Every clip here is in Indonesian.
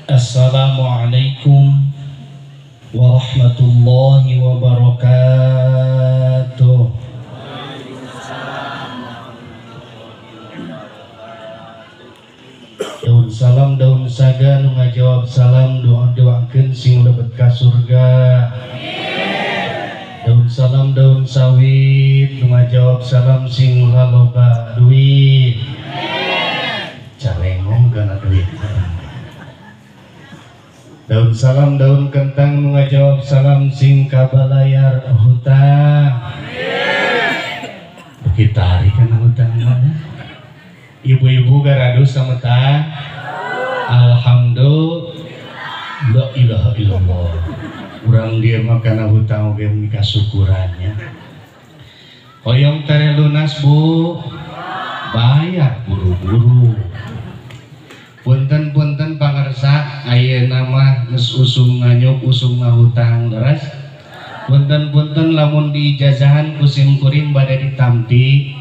Assalamualaikum warahmatullahi wabarakatuh. Daun salam daun saga nu ngajawab salam doa-doakeun sing lebet ka surga. Daun salam daun sawit nu ngajawab salam sing loba duit. Carengong gana duit. Daun salam daun kentang nu ngajawab salam sing kabalayar hutang. Begitu hari kana hutang mana? Ibu-ibu garadu sametan. Alhamdulillah, la ilaha illallah. Urang dia mah kana hutang oge menika syukurannya. Hoyong tere lunas Bu. Bayar buru-buru. Punten-punten pangarsa ayeuna mah geus usum nganyuk usum ngahutang leres. Punten-punten lamun diijazahan ku sim kuring bade ditampi.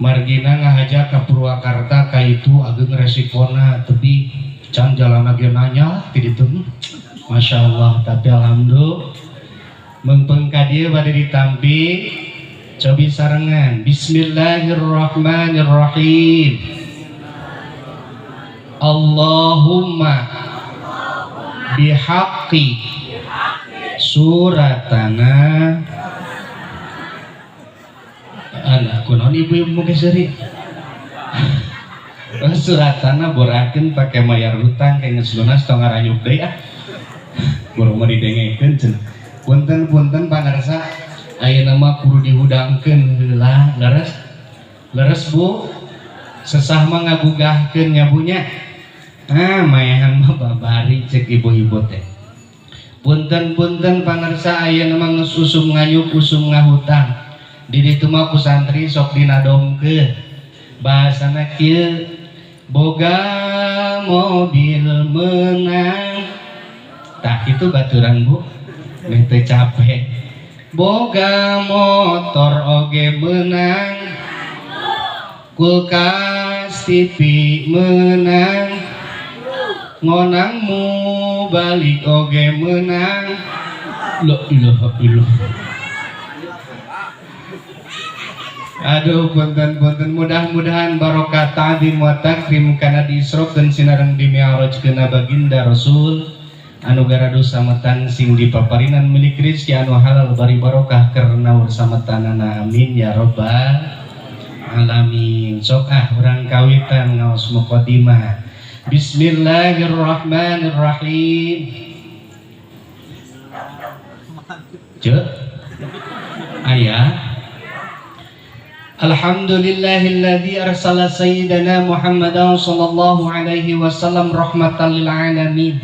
Margina ngahaja ka Purwakarta ka itu ageng resikona tapi can jalan ge nanya ti ditu. Masyaallah tapi alhamdulillah mengpeung ka dieu bade ditampi. Cobi sarengan. Bismillahirrahmanirrahim. Allahumma bihaqqi suratana. Anak kunaon ibu-ibu ge seuri. Suratana borakeun pake mayar hutang ke geus lunas tong ngarayuk deui ah. Boro mah didengekeun cenah. Punten-punten pangarsa ayeuna mah kudu dihudangkeun heula leres Bu. Sesah mah ngabugahkeun nya Bu nya. Maehan mah babari cek ibu-ibu teh. Punten-punten pangarsa ayeuna mah geus usum ngayuk usum ngahutang. Di ditu mah ku santri sok dinadomkeun. Bahasana kieu boga mobil menang. Tah itu baturan Bu. Meh teu capek. Boga motor oge menang, kulkas TV menang, ngonangmu balik oge menang. La ilaha illallah. Aduh punten-punten mudah-mudahan barokah ta'zim wa takrim kana diisrokeun sinareng di mi'rajkeun baginda Rasul anu garadu sametan sing dipaparinan milik rezeki anu halal bari barokah karena ursametanana amin ya rabbal alamin. Sok urang kawitan ngaos muqaddimah. Bismillahirrahmanirrahim. Ayah Alhamdulillahilladzi arsala sayyidana Muhammadan sallallahu alaihi wasallam rahmatan lil alamin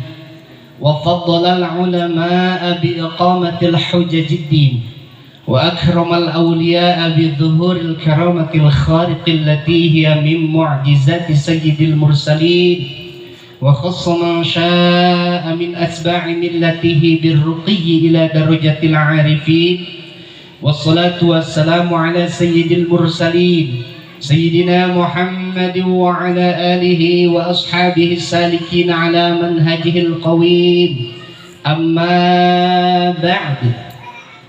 wa faddala al ulama'a bi iqamatil hujajiddin wa akramal awliya'a bi dhuhuril karamatil khariqil lati hiya min mu'jizati sayyidil mursalin wa khassa man syaa'a min atba'i millatihi birruqiyyi ila darajatil 'arifin. Wassalatu wassalamu ala sayyidil mursalin Sayyidina Muhammadin wa ala alihi wa ashabihi salikin ala manhajihil qawim. Amma ba'd.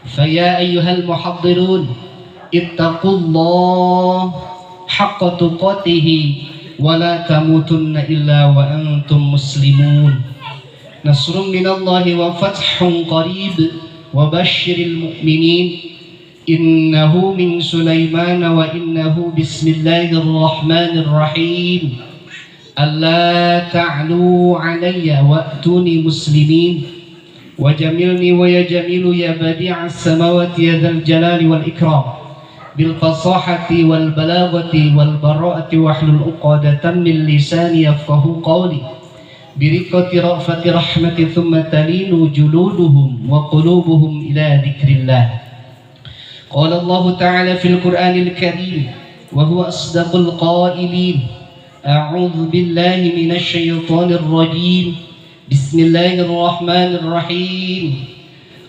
Faya ayyuhal muhaddirun ittaqullah haqqa tuqatihi wa la tamutunna illa wa antum muslimun. Nasrun minallahi wa fathun qarib wa basyiril mu'minin. Innahu min Sulaiman wa innahu bismillahirrahmanirrahim. Alla ta'lu alayya wa'tuni muslimin wajamilni wa yajamilu ya badi'as samawati ya dzal jalali wal ikram bil fasahati wal balaghati wal bara'ati wahlul 'uqadatan min lisani yafqahu qawli biriqati ra'fati rahmati thumma talinu juluduhum wa qulubuhum ila dzikrillah. Qala Allah Ta'ala fil Qur'anil Karim wa huwa asdaqul qailin. A'udzu billahi minasy syaithanir rajim. Bismillahirrahmanirrahim.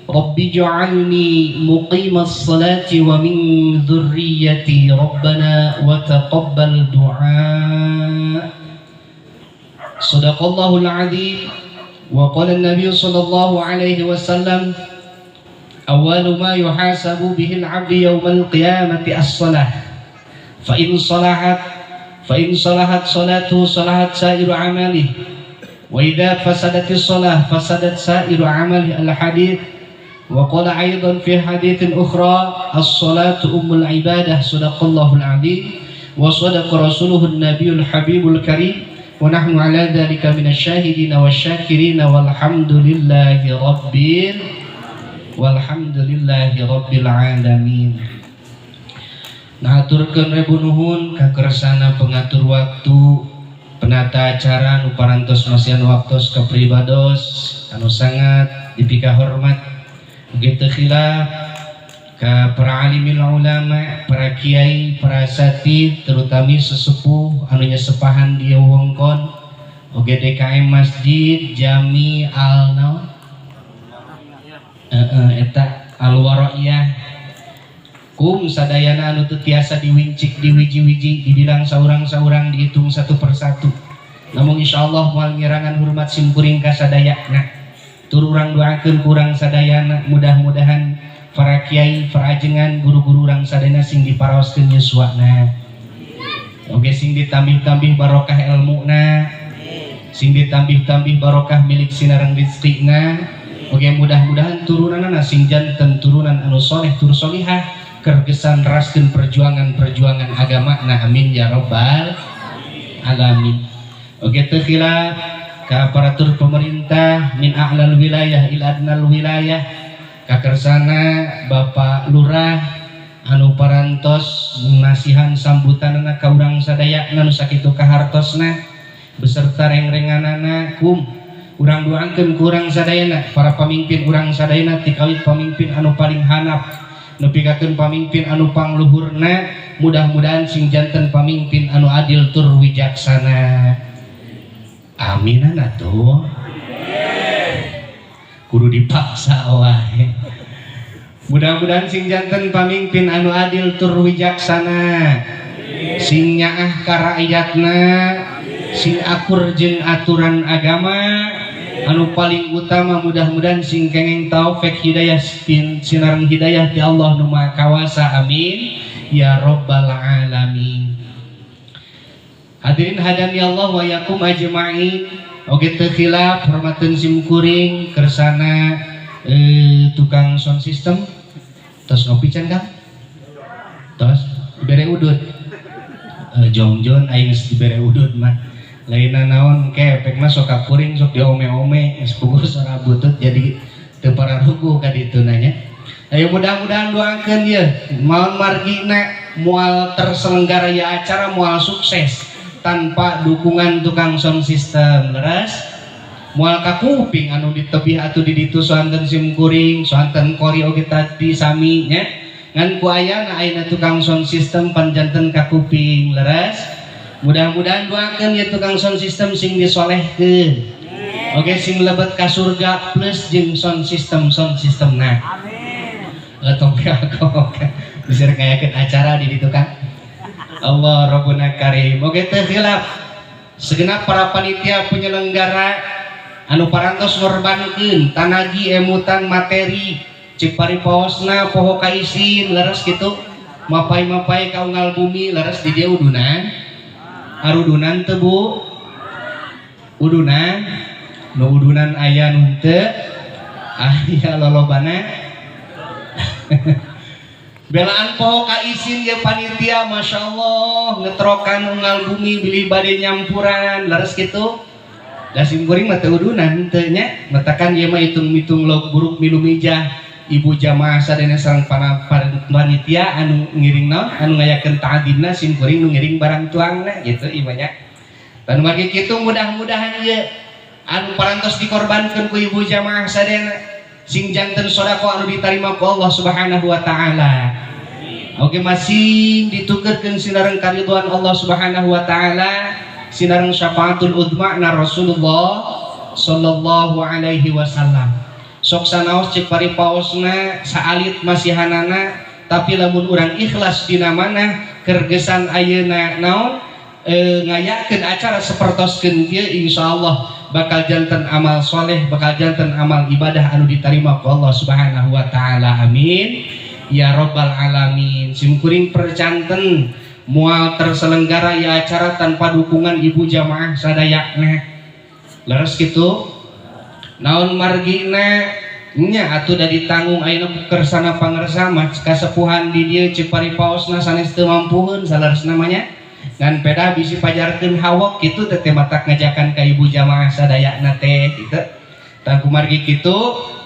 Rabbi ij'alni muqimas salati wa min dzurriyyati Rabbana wa taqabbal du'a. Sadaqallahul adzim. Wa qala an-nabiy sallallahu alaihi wasallam awwalu ma yuhasabu bihi al-'abdu yawmal qiyamati as-shalah fa in salahat salatuhu salahat sa'iru 'amalihi wa idza fasadatis shalah fasadat sa'iru 'amalihi al-hadits. Wa qala aidan fi haditsin ukhra as-salatu ummul ibadah. Sadaqallahul adzim wa sadaqa rasuluhu an-nabiyul habibul karim wa nahnu ala dzalika minasyahidin wasyakirin walhamdulillahi rabbil alamin. Ngaturkeun rebu nuhun ka kersana pengatur waktu, penata acara nu parantos masihan waktos kapribados anu sangat dipika hormat. Begitu khilaf ka para alimil ulama, para kiai, para asatidz, terutama sesepuh anu nyesepahan di wewengkon oge DKM Masjid Jami eta Al-Waroiyah kum sadayana anu teu tiasa diwincik diwiji-wiji dibilang saurang-saurang dihitung satu persatu. Namun insyaallah moal ngirangan hormat simkuring ka sadayana. Tur urang doakeun kurang sadayana mudah-mudahan para kiai, para ajengan, guru-guru urang sadayana sing diparaoskeun yuswana. Oge sing ditambih-tambih barokah ilmuna, sing ditambih-tambih barokah milik sinareng rezekina. Oge mudah-mudahan turunanna sing janten turunan anu soleh tur solihah kergesan raskeun perjuangan-perjuangan agama. Nah amin ya rabbal alamin. Oge teu khilaf ka aparatur pemerintah min a'lal wilayah ila adnal wilayah kakersana Bapak Lurah anu parantos nasihan sambutanana ka urang sadayana nu sakitu kahartosna beserta reng-renganana kum urang doakeun ku urang sadayana para pamimpin urang sadayana tikawit pamimpin anu paling hanap nepikakeun pamimpin anu pangluhurna mudah-mudahan sing janten pamimpin anu adil tur wijaksana. Aminan atuh kudu dipaksa wae. Mudah-mudahan sing janten pamimpin anu adil tur wijaksana, sing nyaah ka rakyatna, sing akur jeung aturan agama, anu paling utama mudah-mudahan sing kenging taufik hidayah sinareng hidayah ti Allah nu Maha Kawasa. Amin ya rabbal alamin. Hadirin hadani Allah wa yakum ajma'in. Oge teu khilaf hormateun simkuring kersana tukang sound system. Tos ngopi can Kang? Tos dibere udud. Jongjon aing geus dibere udud mah. Lainna naon kepek mah sok kapuring sok diome-ome geus puguh sora butut jadi teu pararugu ka ditu nanya. Ayo mudah-mudahan doakeun ieu maon margina moal terselenggara acara moal sukses tanpa dukungan tukang sound system leres moal kakuping anu ditebih atuh di ditu soanten simkuring soanten kori oge tadi sami nya ngan ku ayana ayeuna tukang sound system panjanten kakuping leres. Mudah-mudahan doakeun ya tukang sound system sing disolehkeun oge sing lebet ka surga plus jeung sound system nah amin tong kagok bisa ngayakeun acara di ditu kan. Allah Rabbuna Karim. Oge teu khilaf segenap para panitia penyelenggara anu parantos ngorbankeun tanagi emutan materi cek paripaosna poho kaisin leres kitu mapai-mapai ka unggal bumi leres di dieu udunan arudunan teu Bu udunan nu udunan aya nu teu aya lolobana belaan poho kaisin ya panitia Masya Allah ngetrokan unggal bumi bili bade nyampuran leres gitu dasim kuring mah teu udunan teu nya matakan ieu mah hitung-hitung log buruk milu mijah ibu jamaah sadayana sareng panitia anu ngiring naon anu ngayakeun ta'dibna sim kuring nu ngiring barang tuangna gitu ieu mah nya. Tan mage kitu mudah-mudahan ieu anu parantos dikorbankeun ku ibu jamaah sadayana sing janten sodako anu ditarima ku Allah Subhanahu wa taala. Oke masih ditukeurkeun sinareng karidhoan Allah Subhanahu wa taala, sinareng syafaatul udma na Rasulullah sallallahu alaihi wasallam. Sok sanaos cek paripaosna saalit masihanana tapi lamun urang ikhlas dina mana kergesan ayeuna naon ngayakeun acara sapertoskeun kieu insyaallah bakal janten amal soleh, bakal janten amal ibadah anu diterima ku Allah Subhanahu wa taala. Amin ya robbal alamin. Simkuring percanten moal terselenggara ya acara tanpa dukungan ibu jamaah sadayana. Leres kitu. Naon margina nya atuh da ditanggung ayeuna kersana pangersa mah kasepuhan di dieu ceuk paripaosna sanes teu mampuheun salares namanya. Ngan peda bisi pajarkeun hawok kitu teh matak ngajakan ka ibu jamaah sadayana teh kitu. Tangku margi kitu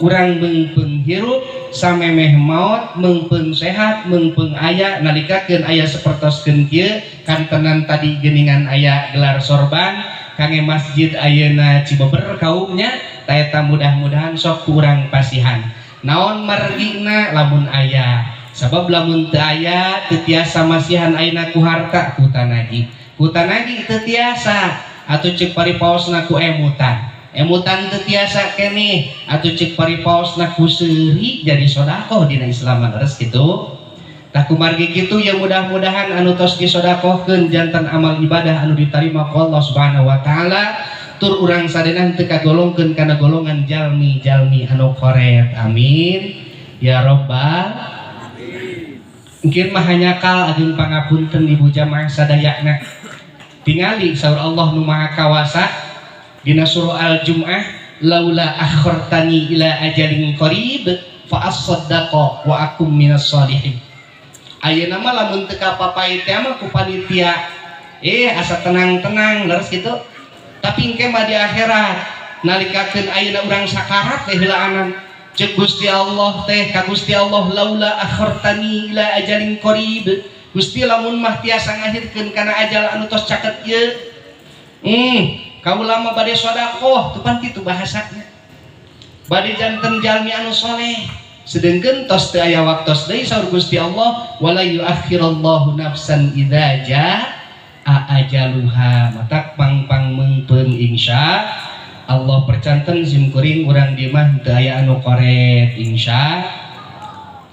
urang meungpeung hirup samemeh maot, meungpeung sehat, meungpeung aya nalikakeun aya sapertoskeun kieu kantenan tadi geuningan aya gelar sorban kange masjid ayeuna Cibeber kaumnya taeta mudah-mudahan sok kurang pasihan. Naon margina lamun aya sabab lamun teu aya teu tiasa masihan ayeuna ku harta ku tanagi teu tiasa atuh ceuk paripaosna ku emutan teu tiasa keneh atuh ceuk paripaosna ku seuri jadi sedekah dina Islam leres kitu. Tah kumargi kitu ya mudah-mudahan anu tos disedekahkeun janten amal ibadah anu diterima ku Allah Subhanahu wa taala tur urang sadena teu kagolongkeun kana golongan jalmi-jalmi anu koret. Amin ya robbal. Mungkin mah hanya kal agung pangapunten ibu jamaah sadayana. Tingali saur Allah nu maha kawasa dina surah Al-Jum'ah laula akhartani ila ajalin qarib fa asaddaqa wa akum minas sholihin. Ayeuna mah lamun teu kapapai teh mah ku panitia asa tenang-tenang leres kitu. Tapi engke mah di akhirat nalikakeun ayeuna urang sakarat teh heulaanan cek Gusti Allah teh ka Gusti Allah laula akhartani ila ajalin qarib. Gusti lamun mah tiasa ngahirkeun kana ajal anu tos caket ieu kaula mah bade sedekah teu pan kitu bahasana bade janten jalmi anu soleh sedengkeun tos teu aya waktos deui saur Gusti Allah wala yuakhirallahu nafsan idza jaa ajaluha. Matak pang-pang meungpeung insya Allah percanten simkuring urang dieu mah teu aya anu koret insya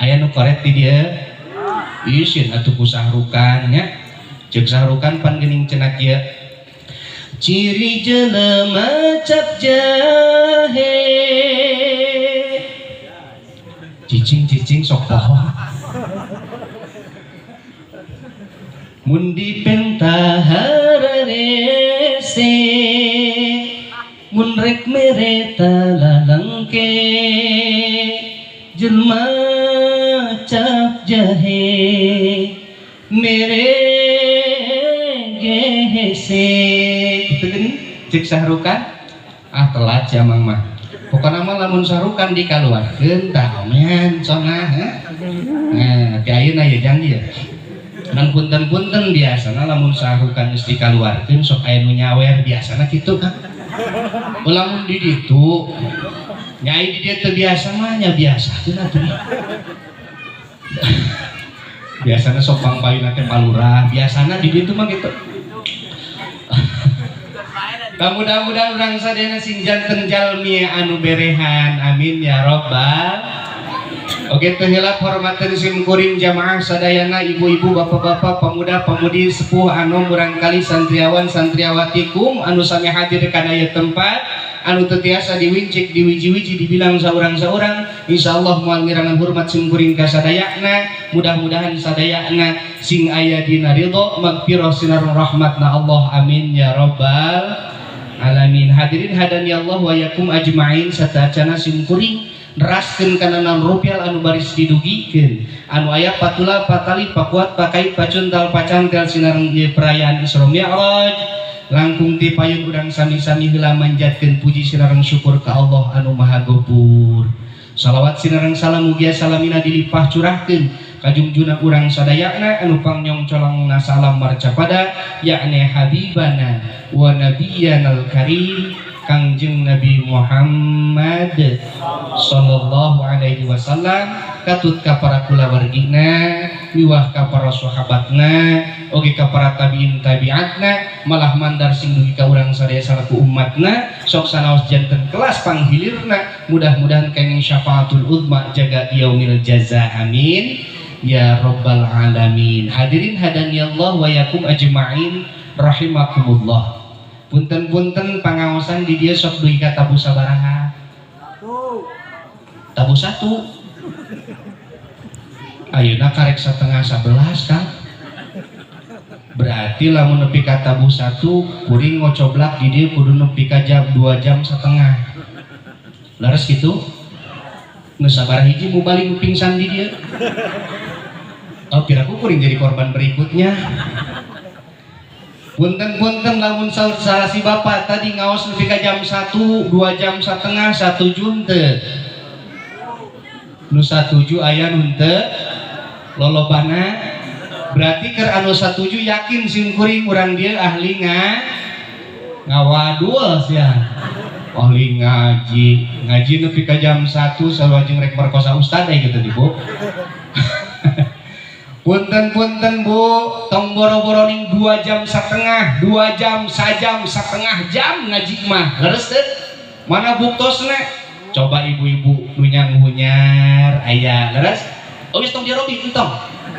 aya anu koret di dieu isin atuh ku sahrukan nya ceuk sahrukan pan geuning cenah kieu ciri jelema cap jahe cicing sok pohon mun dipentahara rese mun rek mereta lalangke jelma cap jahe mere gehese gitu gini cek sahrukan telat jamang mah pokoknya mah lamun sahrukan dikaluarkeun tah omean cenah nah ti ayeuna ya janji ya nang punten-punten biasana lamun sahrukan geus dikaluarkeun sok aya nu nyawer biasana kitu kan. Lamun di ditu nyai di dieu teu biasa mah nya biasa teh atuh. Biasana sok pangpayuna teh palurah, biasana di ditu mah gitu. Mudah-mudahan urang sadayana sing janten jalmi anu berehan. Amin ya robbal. Oke teu heula hormateun simkuring jamaah sadayana ibu-ibu bapak-bapak pemuda-pemudi sepuh anu murangkali santriawan santriawati kum anu sami hadir kana ieu tempat anu teu tiasa diwincik diwiji-wiji dibilang saurang-saurang insyaallah moal ngirangan hormat simkuring ka sadayana mudah-mudahan sadayana sing aya dina ridho magfirah sinar rahmatna Allah. Amin ya robbal alamin. Hadirin hadani Allah wa yakum ajmain satacana simkuring neraskeun kana naon rupiah anu baris didugikeun anu aya patula patali pakuat pakait pacuntal pacantel sinareng ieu perayaan Isra Mi'raj langkung ti payun urang sami-sami heula manjatkeun puji sinareng syukur ka Allah anu maha gopur. Salawat sinareng salam mugia salamina dilipah curahkeun ka junjungan urang sadayana anu pangnyong colongna salam marcapada yakni habibana wa nabiyyanal karim Kangjeng Nabi Muhammad sallallahu alaihi wasallam katut ka para kulawargina miwah ka para sahabatna oge ka para tabiin tabiatna malah mandar sing dugi ka urang sadaya salaku umatna sok sanaos janten kelas panghilirna mudah-mudahan kenging syafaatul uzma jaga yaumil jaza. Amin ya robbal alamin. Hadirin hadani Allah wa yakum ajma'in rahimakumullah. Punten-punten pangaosan di dia sok duit ka tabu sabaraha? Tabu 1. Ayeuna karek 10:30 Kang. Berarti lamun nepi ka tabu 1 kuring ngocoblak di dieu kudu nepi ka jam 2 jam setengah. Laras gitu? Nu sabaraha hiji mu balik pingsan di dieu. Oh, piraku kuring jadi korban berikutnya. Punten-punten lamun salah si bapak tadi ngaos nepi ka jam 1, 2 jam setengah, 1 jam teu. Nu 1 jam aya nu teu lolobana. Berarti keur anu 1 jam yakin sim kuring urang dia ahli ngawadul sia. Ahli ngaji nepi ka jam 1 salajeng rek merkosa ustad gitu di Bu. Punten-punten Bu, tong boro-boro ning 2 jam setengah, 2 jam, sajam, setengah jam ngaji mah. Leres teh? Mana buktosna? Coba ibu-ibu nu nyang-hunyar aya, leres? Geus tong dirobi entong.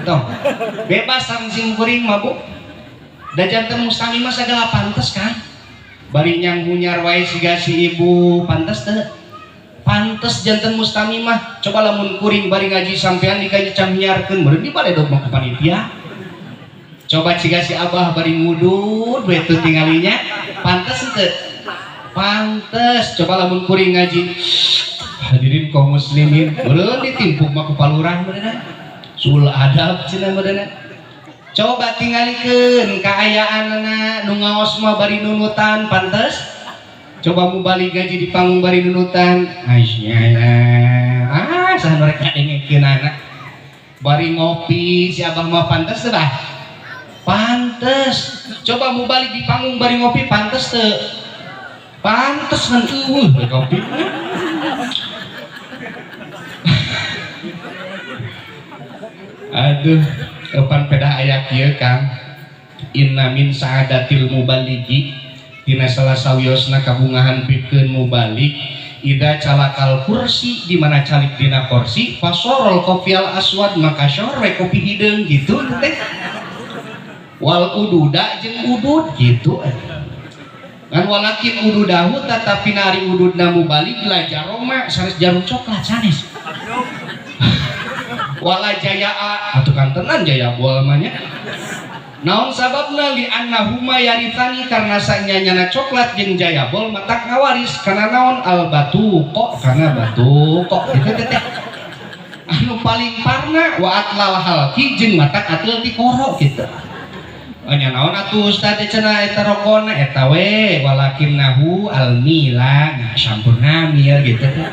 Tong. Bebas samsing kuring mah Bu. Da janten mustami mah sagala pantes kan? Bari nyang-hunyar wae siga si ibu pantes teu? Pantes janten mustami mah. Coba lamun kuring bari ngaji sampean dikaji camhiarkeun meureun di baledog mah ku panitia. Coba ciga si abah bari ngudud we teu tingalinya pantes teu? Pantes. Coba lamun kuring ngaji hadirin kaum muslimin meureun ditimpuk mah ku palurah meureun sul adab cenah meureun. Coba tingalikeun kaayaanna nu ngaos mah bari nunutan pantes. Coba mu balik gaji di panggung bari nunutan saha mereka dengekeun anak bari ngopi si abah mah pantes teu bah? Pantes. Coba mu balik di panggung bari ngopi pantes teu? Pantes kan bari ngopi. Aduh, kapan peda aya kieu Kang, inna min sa'adatil mubalighi tina salah sawiosna kabungahan pikeun mubalik ida calakal kursi di mana calik dina kursi fasorol kopial aswad maka sore kopi hideung gitu teh wal ududa jeung udud gitu kan walakin ududahu tetapi nari ududna mubalik la jaroma sanes jarum coklat sanes wala jaya atuh kan tenan jaya bol mah nya. Naon sababna li annahuma yarithani karena sanyanyana coklat jeung jayabol matak ngawaris karena naon al batu kok karena batu kok gitu teh anu paling parna wa atlal halki jeung matak atul ti koro gitu anya naon atuh ustad cenah eta rokona eta we walakinnahu al mila nah sampurna mir gitu teh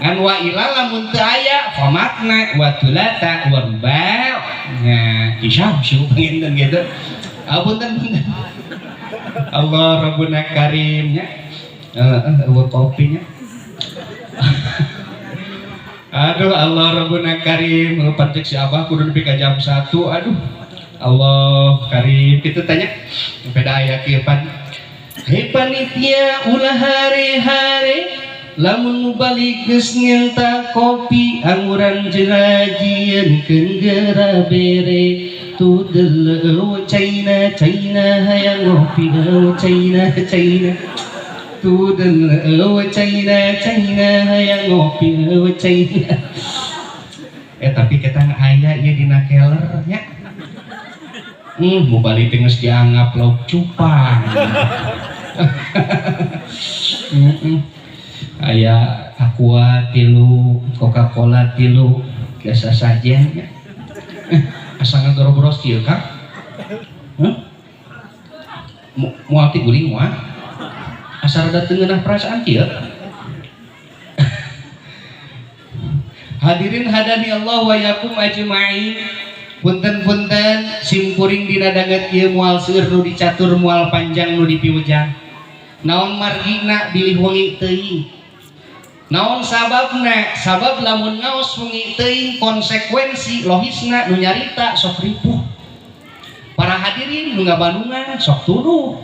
ngan wa ila lamun teu aya famakna wa tulata wa ruba' nya isyamsu pengen gitu. Apunten Allah Rabbuna Karimnya kopinya. Aduh Allah Rabbuna Karim pancek si abah kudu nepi ka jam 1. Aduh Allah Karim kitu tanya beda aya kieu pan. Hei panitia ulah hari-hari lamun mubalik geus nyenta kopi anguran jerajieun keun geura bere tudel China hayang ngopi China tudel China hayang ngopi China tapi kita aya ieu dina keler nya mubalik teh geus dianggap lauk cupang aya aqua 3 Coca-Cola 3 biasa saja ya. Asa ngagoros kieu Kang? Moal ti guling moal. Asa rada teu ngeunah perasaan kieu. Hadirin hadani Allah wa yakum ajmain. Punten-punten simkuring dina daget ieu moal seueur nu dicatur moal panjang nu dipiwujang. Naon margina bilih wengi teuing. Naon sababna? Sabab lamun ngaos wengi teuing konsekuensi logisna nu nyarita sok ripuh. Para hadirin nu ngabandungan sok tuduh.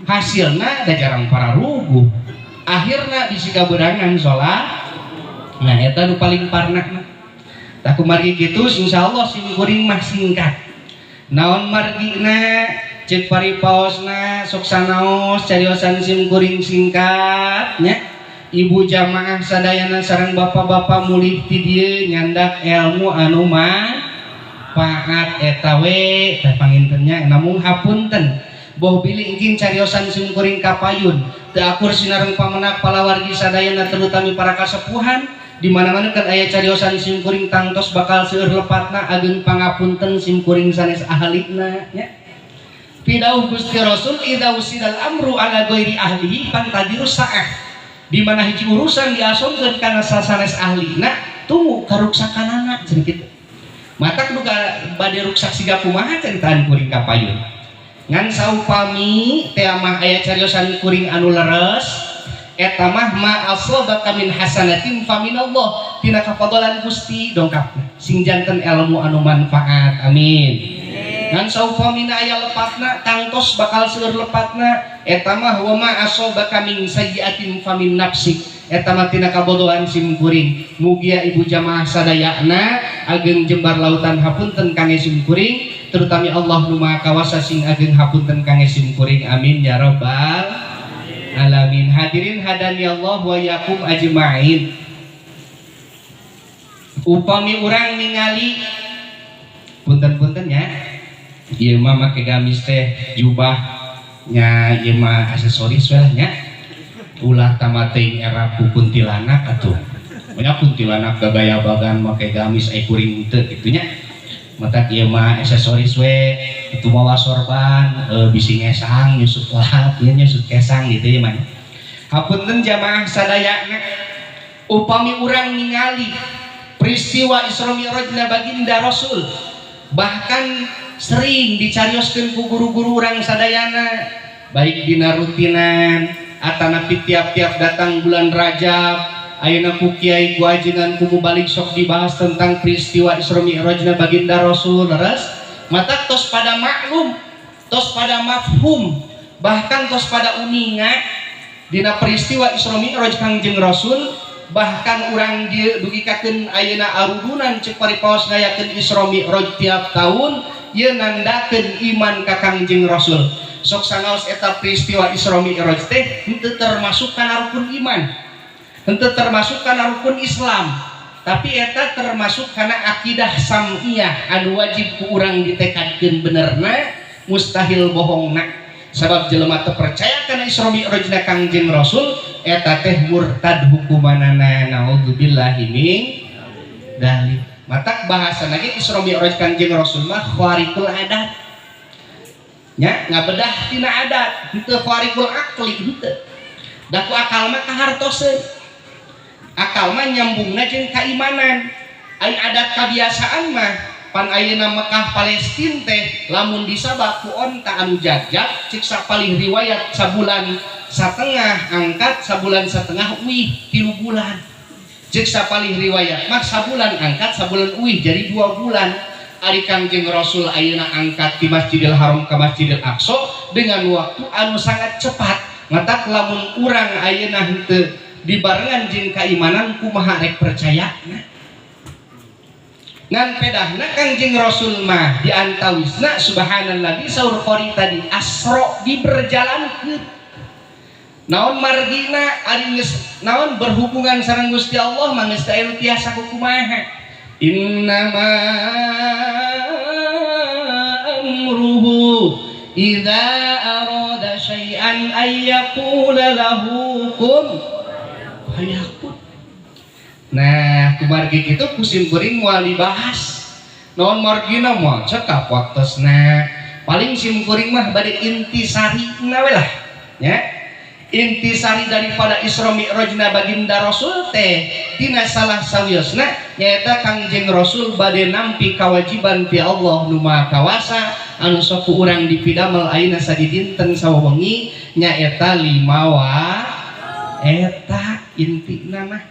Hasilna da jarang para ruguh. Akhirna bisi kaberangan salat. Nah eta nu paling parna. Tah kumargi kitu insyaallah sim kuring mah singkat. Naon margina cek paripaosna sok sanaos cariosan sim kuring singkatnya. Ibu jamaah sadayana sareng bapak-bapak mulih ti dieu nyandak ilmu anu manfaat eta we teh pangintennya namung hapunten boh bilih engking cariosan sim kuring kapayun teu akur sinareng pamenak palawargi sadayana terutami para kasepuhan di mana-mana kan aya cariosan sim kuring tangtos bakal seueur lepatna ageun pangapunten sim kuring sanes ahlina nya. Pidauh Gusti Rasul idza usidal amru ala ghairi ahlihi fantadiru sa'ah. Di mana hiji urusan diasongkeun kana sasanes ahlina tunggu karuksakanana cenah kitu. Matak nu bade ruksak siga kumaha ceritaan kuring kapayun. Ngan saupami teh mah aya cariosan kuring anu leres eta mah ma asabaka min hasanatin faminallah tina kafadalan Gusti dongkapna sing janten ilmu anu manfaat amin. Ngan saupamina aya lepatna tangtos bakal seueur lepatna eta mah wa ma asabaka min sayyi'atin famin nafsik eta mah tina kabodohan sim kuring. Mugia ibu jamaah sadayana ageng jembar lautan hapunten kangge sim kuring terutami Allah nu Maha Kawasa sing ageng hapunten kangge sim kuring amin ya rabbal alamin. Hadirin hadani Allah wa yakum ajmain. Upami urang ningali punten-punten ya ieu mah make gamis teh jubahnya ieu mah aksesoris we lah nya ulah tamat teuing era ku kuntilanak atuh banyak kuntilanak gagaya bagan make gamis ai kuring teu kitu nya matak ieu mah aksesoris we itu mawa sorban bisi ngesang nyusut lahap ieu nyusut kesang gitu ya mah. Hapunten jamaah sadayana upami urang ningali peristiwa Isra Mi'rajna baginda Rasul bahkan sering dicarioskeun ku guru-guru urang sadayana baik dina rutinan atanapi tiap-tiap datang bulan Rajab ayeuna ku kiai ku ajengan ku mubalik sok dibahas tentang peristiwa Isra Mi'rajna baginda Rasul leres matak tos pada maklum tos pada mafhum bahkan tos pada uninga dina peristiwa Isra Mi'raj Kangjeng Rasul bahkan urang dugikakeun ayeuna arudunan cek paripaos ngayakeun Isra Mi'raj tiap tahun ieu nandakeun iman ka Kangjeng Rasul. Sok sanaos eta peristiwa Isra Mi'raj teh henteu termasuk kana rukun iman. Henteu termasuk kana rukun Islam. Tapi eta termasuk kana akidah sam'iyah anu wajib ku urang ditekadkeun benerna mustahil bohongna. Sabab jelema teu percaya kana Isra Mi'rajna Kangjeng Rasul eta teh murtad hukumanana naudzubillahi min dzalik. Matak bahasa lagi Isra Mi'raj Kangjeng Rasul mah khariqul adat nya ngabedah tina adat henteu khariqul aqli henteu da ku akal mah kahartoseun akal mah nyambungna jeung kaimanan ai adat kabiasaan mah pan ayeuna Mekah Palestina teh lamun disabak ku onta anu jajak cek sapalih riwayat sabulan satengah angkat sabulan satengah uih 3 bulan cek sapalih riwayat mah sabulan angkat sabulan uih jadi 2 bulan. Ari Kangjeng Rasul ayeuna angkat di Masjidil Haram ke Masjidil Aqsa dengan waktu anu sangat cepat. Matak lamun urang ayeuna henteu dibarengan jeung keimanan kumaha rek percaya ngan pedahna Kangjeng Rasul mah diantawisna subhanallah saur qori tadi asro diberjalankeun naon margina ari geus naon berhubungan sareng Gusti Allah mah geus aya tiasa kumaha innama amruhu idza arada syai'an ay yaqula lahu kun fayakun. Nah kumargi kitu kusim kuring moal dibahas naon margina moal cekap waktosna paling sim kuring mah bade intisarina we lah nya intisari daripada Isra Mi'rajna baginda Rasul teh tina salah sawiosna nyaeta Kangjeng Rasul bade nampi kawajiban ti Allah nu Maha Kawasa anu sok urang dipidamel ayeuna sadi dinten sawengi nyaeta 5 eta intina mah.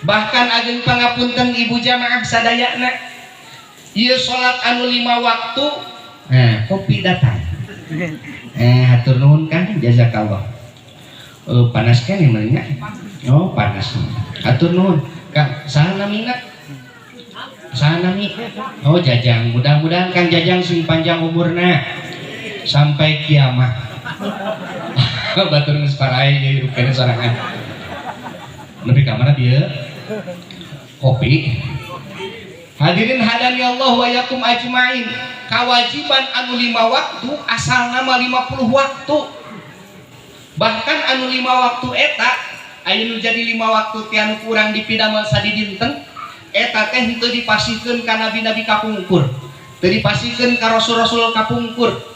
Bahkan ageng pangapunten ibu jamaah sadayana ieu salat anu 5 waktu kopi datang hatur nuhun kan jazakallah. Panas kan yang mana? Oh panas. Hatur nuhun. Kang saha namina? Saha nami? Oh Jajang. Mudah-mudahan Kang Jajang sing panjang umurna. sampai kiamat. Batur geus parai jadi rupena sorangan. Nepi ka mana dia? Kopi. Hadirin hadani Allah wa yakum ajmain. Kewajiban anu 5 waktu asal nama 50 waktu. Bahkan anu 5 waktu eta anu jadi 5 waktu tianu kurang dipidamel sadi dinten eta teh henteu dipasikeun ka nabi-nabi kapungkur. Teu dipasikeun ka rasul-rasul kapungkur.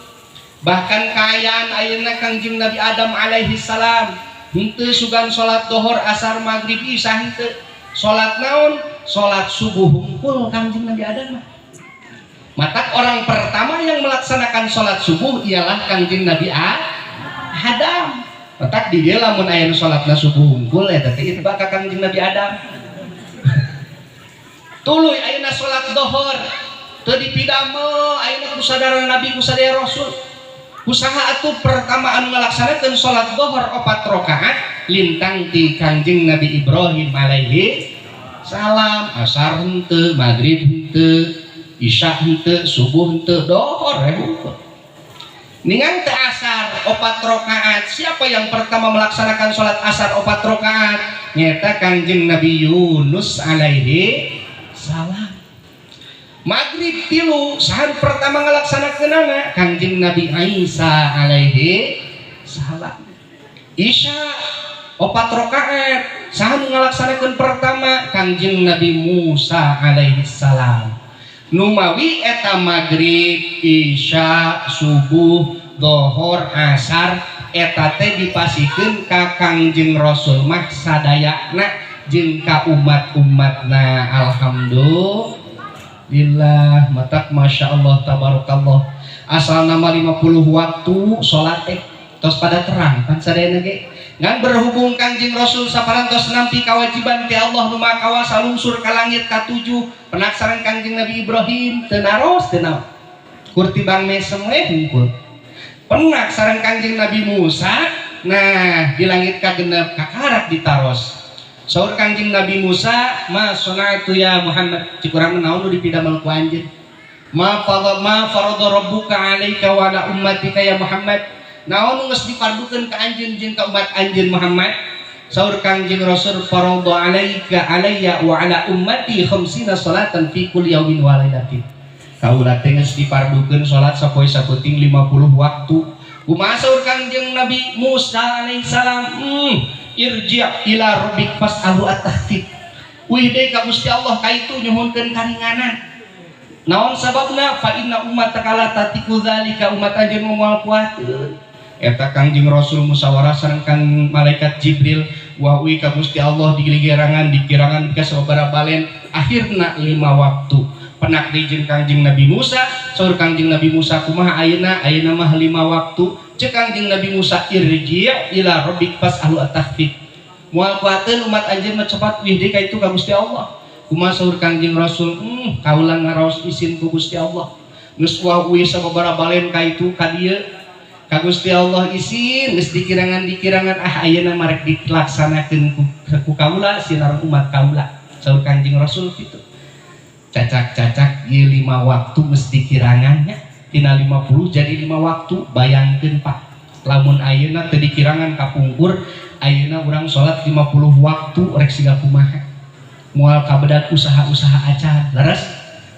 Bahkan kaayaan ayeuna Kangjeng Nabi Adam alaihi salam henteu sugan salat dohor, asar, maghrib, isya henteu. Salat naon? Salat subuh hungkul Kangjeng Nabi Adam. Maka orang pertama yang melaksanakan salat subuh ialah Kangjeng Nabi Adam. Maka di dia lamun aya nu salatna subuh hungkul eta teh itba ka Kangjeng Nabi Adam. Tuluy ayeuna salat dohor teu dipidamel ayeuna ku sadara Nabi ku sadaya Rasul. Usaha atuh pertama anu ngalaksanakeun salat dohor 4 rakaat lintang ti Kangjeng Nabi Ibrahim alaihi salam. Asar henteu, maghrib henteu, isya henteu, subuh henteu, dohor henteu. Ningan teh asar 4 rakaat. Siapa yang pertama melaksanakan salat asar 4 rakaat? Nyata Kangjeng Nabi Yunus alaihi salam. Maghrib 3 sahan pertama ngalaksanakeunana Kangjeng Nabi Isa alaihi salam. Isya 4 rakaat sahan ngalaksanakeun pertama Kangjeng Nabi Musa alaihi salam. Numawi eta maghrib, isya, subuh, dohor, asar eta teh dipasikeun ka Kangjeng Rasul mah sadayana jeung ka umat-umatna. Alhamdulillah. Matak masya Allah tabarakallah. Asal nama 50 waktu sholat tos pada terang kan sadayana ge ngan berhubung Kangjeng Rasul saparantos nampi kewajiban ti Allah nu Maha Kawasa lungsur ka langit ka-7 penaksaran Kangjeng Nabi Ibrahim teu naros teu naon kurti bang mesem we hungkul penaksaran Kangjeng Nabi Musa nah di langit ka-6 kakarak ditaros. Saur Kangjeng Nabi Musa, ma sonatu ya Muhammad, cikurang naon nu dipidamel ku anjeun. Ma farada rabbuka 'alaika wa 'ala ummatika ya Muhammad. Naon nu geus dipardukeun ka anjeun jeung ka umat anjeun Muhammad? Saur Kangjeng Rasul farada 'alaika 'alayya wa 'ala ummati 50 salatan fi kulli yaumin wa lailatin. Kaula teh geus dipardukeun salat sapoe saputing 50 waktu. Kumaha saur Kangjeng Nabi Musa alaihi salam? Irji' ila rabbik fas'alu at-tahqiq. Wih deui ka Gusti Allah kaitu nyuhunkeun karinganan. Naon sababna? Fa inna ummataka la tatiku dzalika umat anjeun moal kuateun. Eta Kangjeng Rasul musyawarah sareng Kang malaikat Jibril wahwi ka Gusti Allah dikirangan ka sababaraha balen akhirna 5 waktu. Penak deui jeung Kangjeng Nabi Musa, saur Kangjeng Nabi Musa kumaha ayeuna? Ayeuna mah 5 waktu. Cek Kangjeng Nabi Musa irji' ila rabbik fas'alu at-tahqiq. Moal kuateun umat anjeun mah cepat wih deui ka itu ka Gusti Allah. Kumaha saur Kangjeng Rasul? Kaula ngaraos izin ku Gusti Allah. Geus wahwi sababaraha balen ka itu ka dieu ka Gusti Allah izin geus dikirangan ayeuna marek dilaksanakeun ku kaula sinar umat kaula. Saur Kangjeng Rasul kitu. Cacak-cacak ieu 5 waktu mesti kirangannya. Tina 50 jadi 5 waktu. Bayangkeun Pak, lamun ayeuna teu dikirangan kapungkur, ayeuna urang salat 50 waktu rek siga kumaha. Moal kabedat usaha-usaha acan. Laras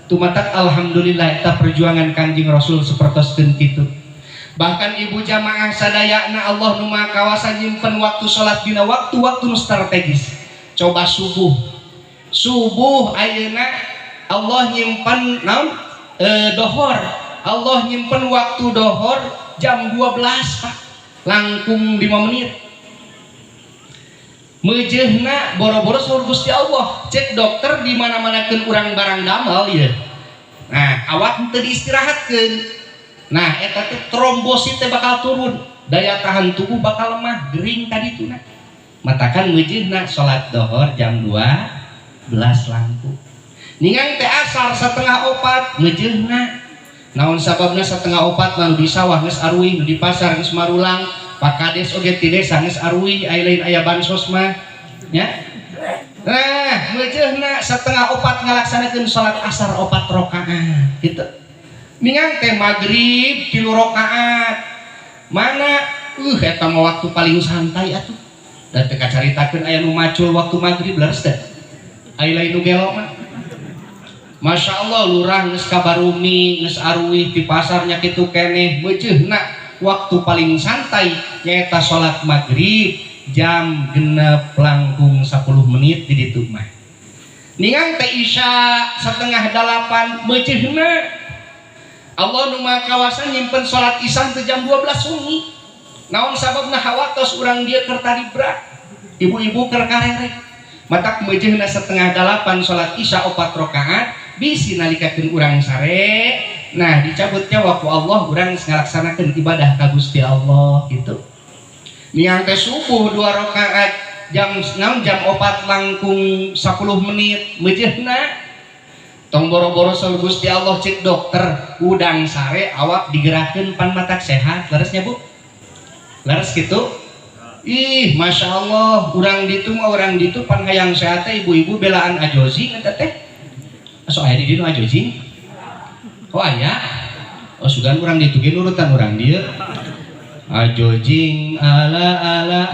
tumatak alhamdulillah eta perjuangan Kangjeng Rasul sapertoskeun kitu. Bahkan ibu jamaah sadayana Allah nu Maha Kawasa nyimpen waktu salat dina waktu-waktu nu strategis. Coba subuh. Subuh ayeuna Allah nyimpen naon? Dohor. Allah nyimpen waktu dohor jam 12 Pak, langkung 5 menit. Meujeuhna boro-boro saur Gusti Allah, cek dokter di mana-manakeun urang barang damel ieu. Nah, awak teu diistirahatkeun. Nah, eta teh trombosit teh bakal turun, daya tahan tubuh bakal lemah, gering tadi tuna. Matakan meujeuhna salat dohor jam 12 langkung. Ningang teh asar 3:30 meujeuhna. Naon sababna 3:30 mah di sawah geus arwih, di pasar geus marulang, Pak Kades oge ti desa geus arwih, aya lain aya bansos mah nya. Nah, meujeuhna 3:30 ngalaksanakeun salat asar 4 rakaat kitu. ningang teh maghrib 3 rakaat mana eta mah waktu paling santai atuh da teu kacaritakeun aya nu macul waktu maghrib leres teh aya lain nu gelo mah Masya Allah lurah geus kabarumi geus aruih di pasarnya kitu keneh beujeuhna waktu paling santai nyaeta salat maghrib jam 6 langkung 10 menit di ditu mah ningang teh isya 7:30 beujeuhna Allah nu maha kawasan nyimpen salat isya teh jam 12 wengi naon sababna hawa tos urang dieu keur taribra ibu-ibu keur karerek matak beujeuhna 7:30 salat isya 4 rakaat bisi nalikakeun urang sare nah dicabutnya waktu Allah urang ngalaksanakeun ibadah ka Gusti Allah gitu niang teh subuh 2 rakaat jam 4 langkung 10 menit beujeuhna tong boro-boro saur Gusti Allah cek dokter udang sare awak digerakkeun pan matak sehat leresnya Bu leres gitu ih Masya Allah urang ditu pan hayang sehat teh ibu-ibu belaan ajozi eta teh so aya di dieu ajozi oh aya oh sugan urang ditu ge nurutan urang dieu ajojing ala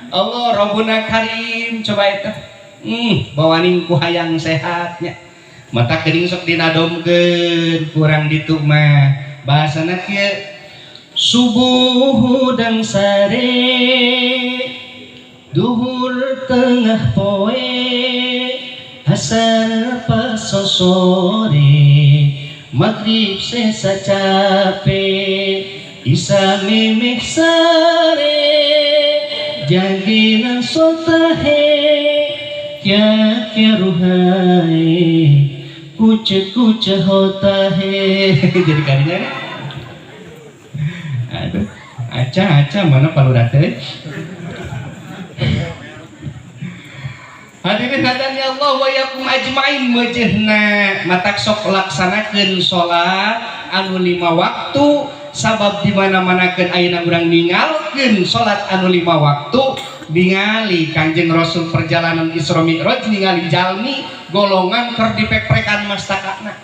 Allah Rabbuna Karim coba eta bawaning ku hayang sehatnya mata geuning sok dinadomkeun kurang ditu mah bahasana kieu subuh dan sare duhur tengah poe asar pas sore maghrib sesa capek isa memeh sare janginan sotahe kya kya ruhai kuce hotahe jadi kadinya aduh aca mana palurah teh hadirin hadani Allah wa yakum ajmain mejehna matak sok laksanakeun salat anu 5 waktu sabab di mana-manakeun ayeuna urang ningalkeun salat anu 5 waktu ningali Kanjeng Rasul perjalanan Isra Mi'raj ningali jalmi golongan keur dipek-pekan mastakana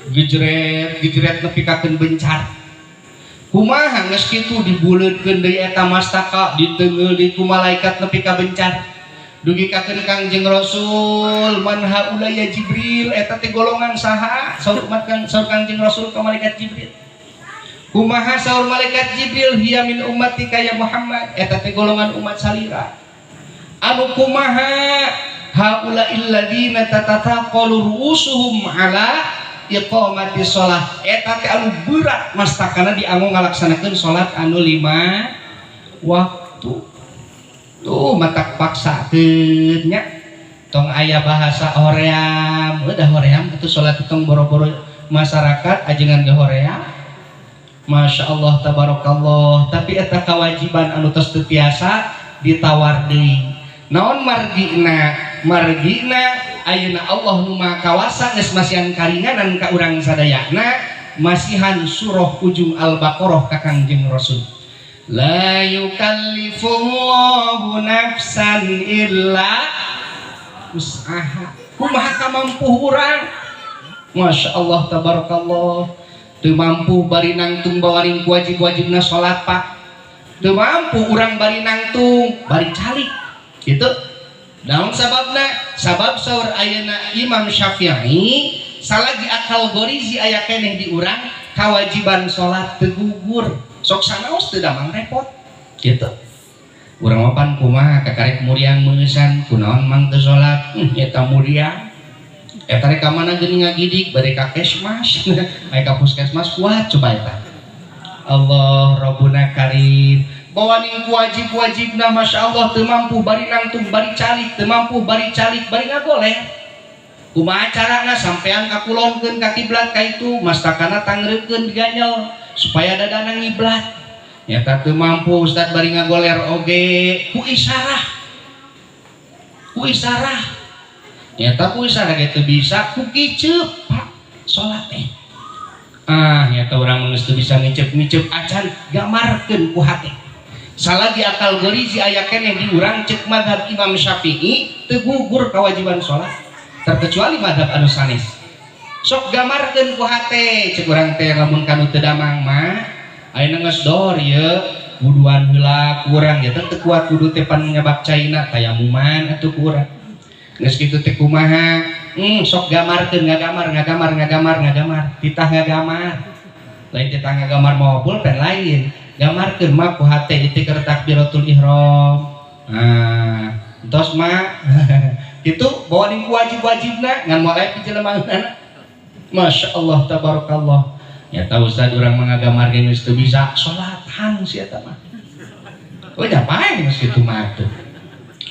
gejret nepikakeun bencar kumaha geus kitu dibuleutkeun deui eta mastaka diteungeul di ku malaikat nepi ka bencar dugi kakeun Kangjeng Rasul man haula ya Jibril eta teh golongan saha saur Kangjeng Rasul ka malaikat Jibril kumaha saur malaikat Jibril hiya min ummatika ya Muhammad eta teh golongan umat salira anu kumaha haula illadzina tatataqalu ru'usuhum ala iqamati shalah eta teh anu berat mastakana dianggo ngalaksanakeun salat anu 5 waktu tuh matak paksakeun nya tong aya bahasa hoream udah hoream itu salat tong boro-boro masyarakat ajengan ge hoream Masya Allah tabarakallah tapi eta kewajiban anu tos teu tiasa ditawar deui naon margina ayeuna Allah nu maha kawasa geus masihan karinganan ka urang sadayana masihan surah ujung Al-Baqarah ka Kangjeng Rasul la yukallifullahu nafsan illa wus'aha kumaha kamampuh urang Masya Allah tabarakallah teu mampu bari nangtung bawaring wajib-wajibna salat Pak teu mampu urang bari nangtung bari calik gitu naon sababna sabab saur ayeuna Imam Syafi'i salagi akal gorizi aya keneh di urang kawajiban salat teu gugur sok sanaos teu damang repot gitu urang mapan kumaha kakarek muriang meungesan kunaon mang teu salat eta muriang eta rek ka mana geuning ngagidik bade ka kesmas aya ka puskesmas kuat coba eta Allah Rabbuna Karim bawaning wajib-wajibna Masya Allah teu mampu bari nangtung bari calik teu mampu bari calik bari ngagoleh kumaha carana sampean kakulonkeun ka kiblat ka itu mastakana tangreukeun diganyol supaya dadana ngiblat nyata teu mampu Ustaz bari ngagoler oge ku isarah nyata ku isarah ge teu bisa ku kiceup Pak salat teh nyata urang geus teu bisa ngiceup acan gamarkeun ku hate salagi akal gorizi aya keneh di urang ceuk mazhab Imam Syafi'i teu gugur kewajiban salat terkecuali mazhab anu sanes sok gamarkeun ku hate cek urang teh lamun kanu teu damang mah ayeuna geus dor ieu wuduan heula kurang ya teh teu kuat wudu teh pan nyabak caina tayamuman atuh kurang geus kitu teh kumaha sok gamarkeun ngagamar titah ngagamar lain titah ngagamar mawa pulpen lain gamarkeun mah ku hate ieu keur takbiratul ihram tos mah itu bawa ning wajib-wajibna ngan moal aya pijelemaanna Masya Allah tabarakallah ya tahu Ustaz urang mengagamar geus teu bisa salatan si eta mah oh nyapain geus kitu mah tuh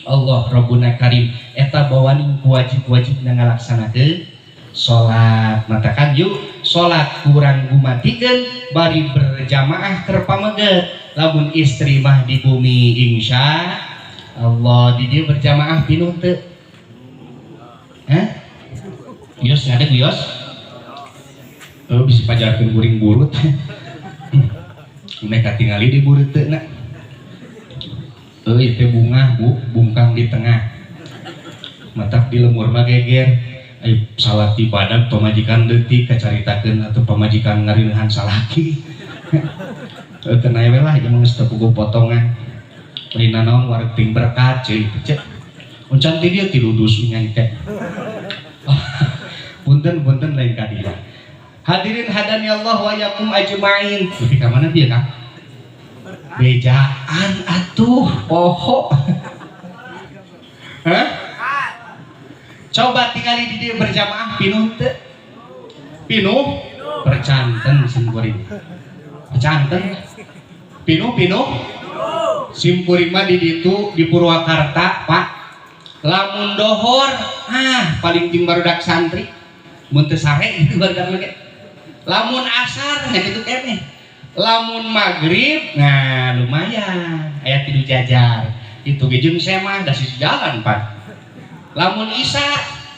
Allah Rabbuna Karim eta bawa ning wajib-wajibna ngalaksanakeun salat matakan yuk salat kurang gumatikeun bari berjamaah keur pameget lamun istri mah di bumi insya Allah di dieu berjamaah pinuh teu Yos ngadeg Yos bisa pajarkeun kuring burut mereka tingali di burut teu na ieu teh bunga bu bungkang di tengah matak di lemur mah geger salat ibadah pamajikan leutik kacaritakeun atau pamajikan ngarineuhan salaki teu nae we lah jeung geus teu puguh potongan lain naon wareg ting berkat ceuy cek uncan ti dieu ti ludus nyanyi teh punten lain kadieu hadirin hadani Allah wa yakum ajmain tapi ka mana dia Kang bejaan atuh poho hah coba tinggali di dieu berjamaah pinuh teu pinuh percanten simkuring percanten pinuh simkuring mah di ditu di Purwakarta Pak lamun dohor paling ting barudak santri mun teu sare gitu barudak lagi lamun asar nya kitu keneh lamun maghrib nah lumayan aya 3 jajar itu ge jeung semah da sisi jalan Pak lamun isya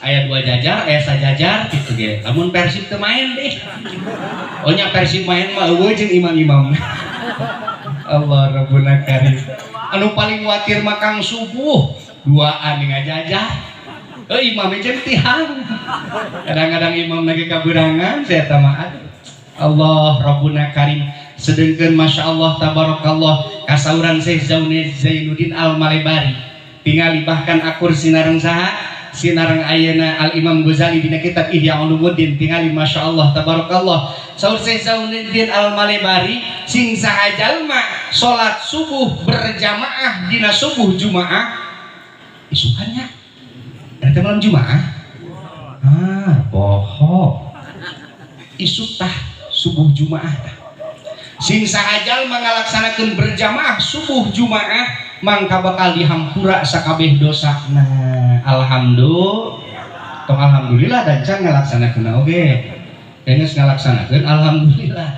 aya 2 jajar aya sajajar kitu ge lamun Persib teu main deh oh nya Persib main mah eueuh jeung imam-imam Allah Rabbuna Karim anu paling watir mah Kang subuh duaan ning ngajajah imam jeung tihang kadang-kadang imam lagi kaberangan saya tamaat Allah Rabbuna Karim sedengkeun Masya Allah tabarakallah kasauran Syekh Zainuddin Al-Malebari tingali bahkan akur sinareng saha sinareng ayeuna Al-Imam Ghazali dina kitab Ihya Ulumuddin tingali Masya Allah tabarakallah saur Syekh Zainuddin Al-Malebari sing saha jalma salat subuh berjamaah dina subuh Jumaah isukannya ada malam Jumaah bohong isuk tah subuh Jumaah sing sahajal mangalaksanakeun berjamaah subuh Jumaah mangka bakal dihampura sakabeh dosana alhamdulillah dan can ngalaksanakeun oge geus ngalaksanakeun alhamdulillah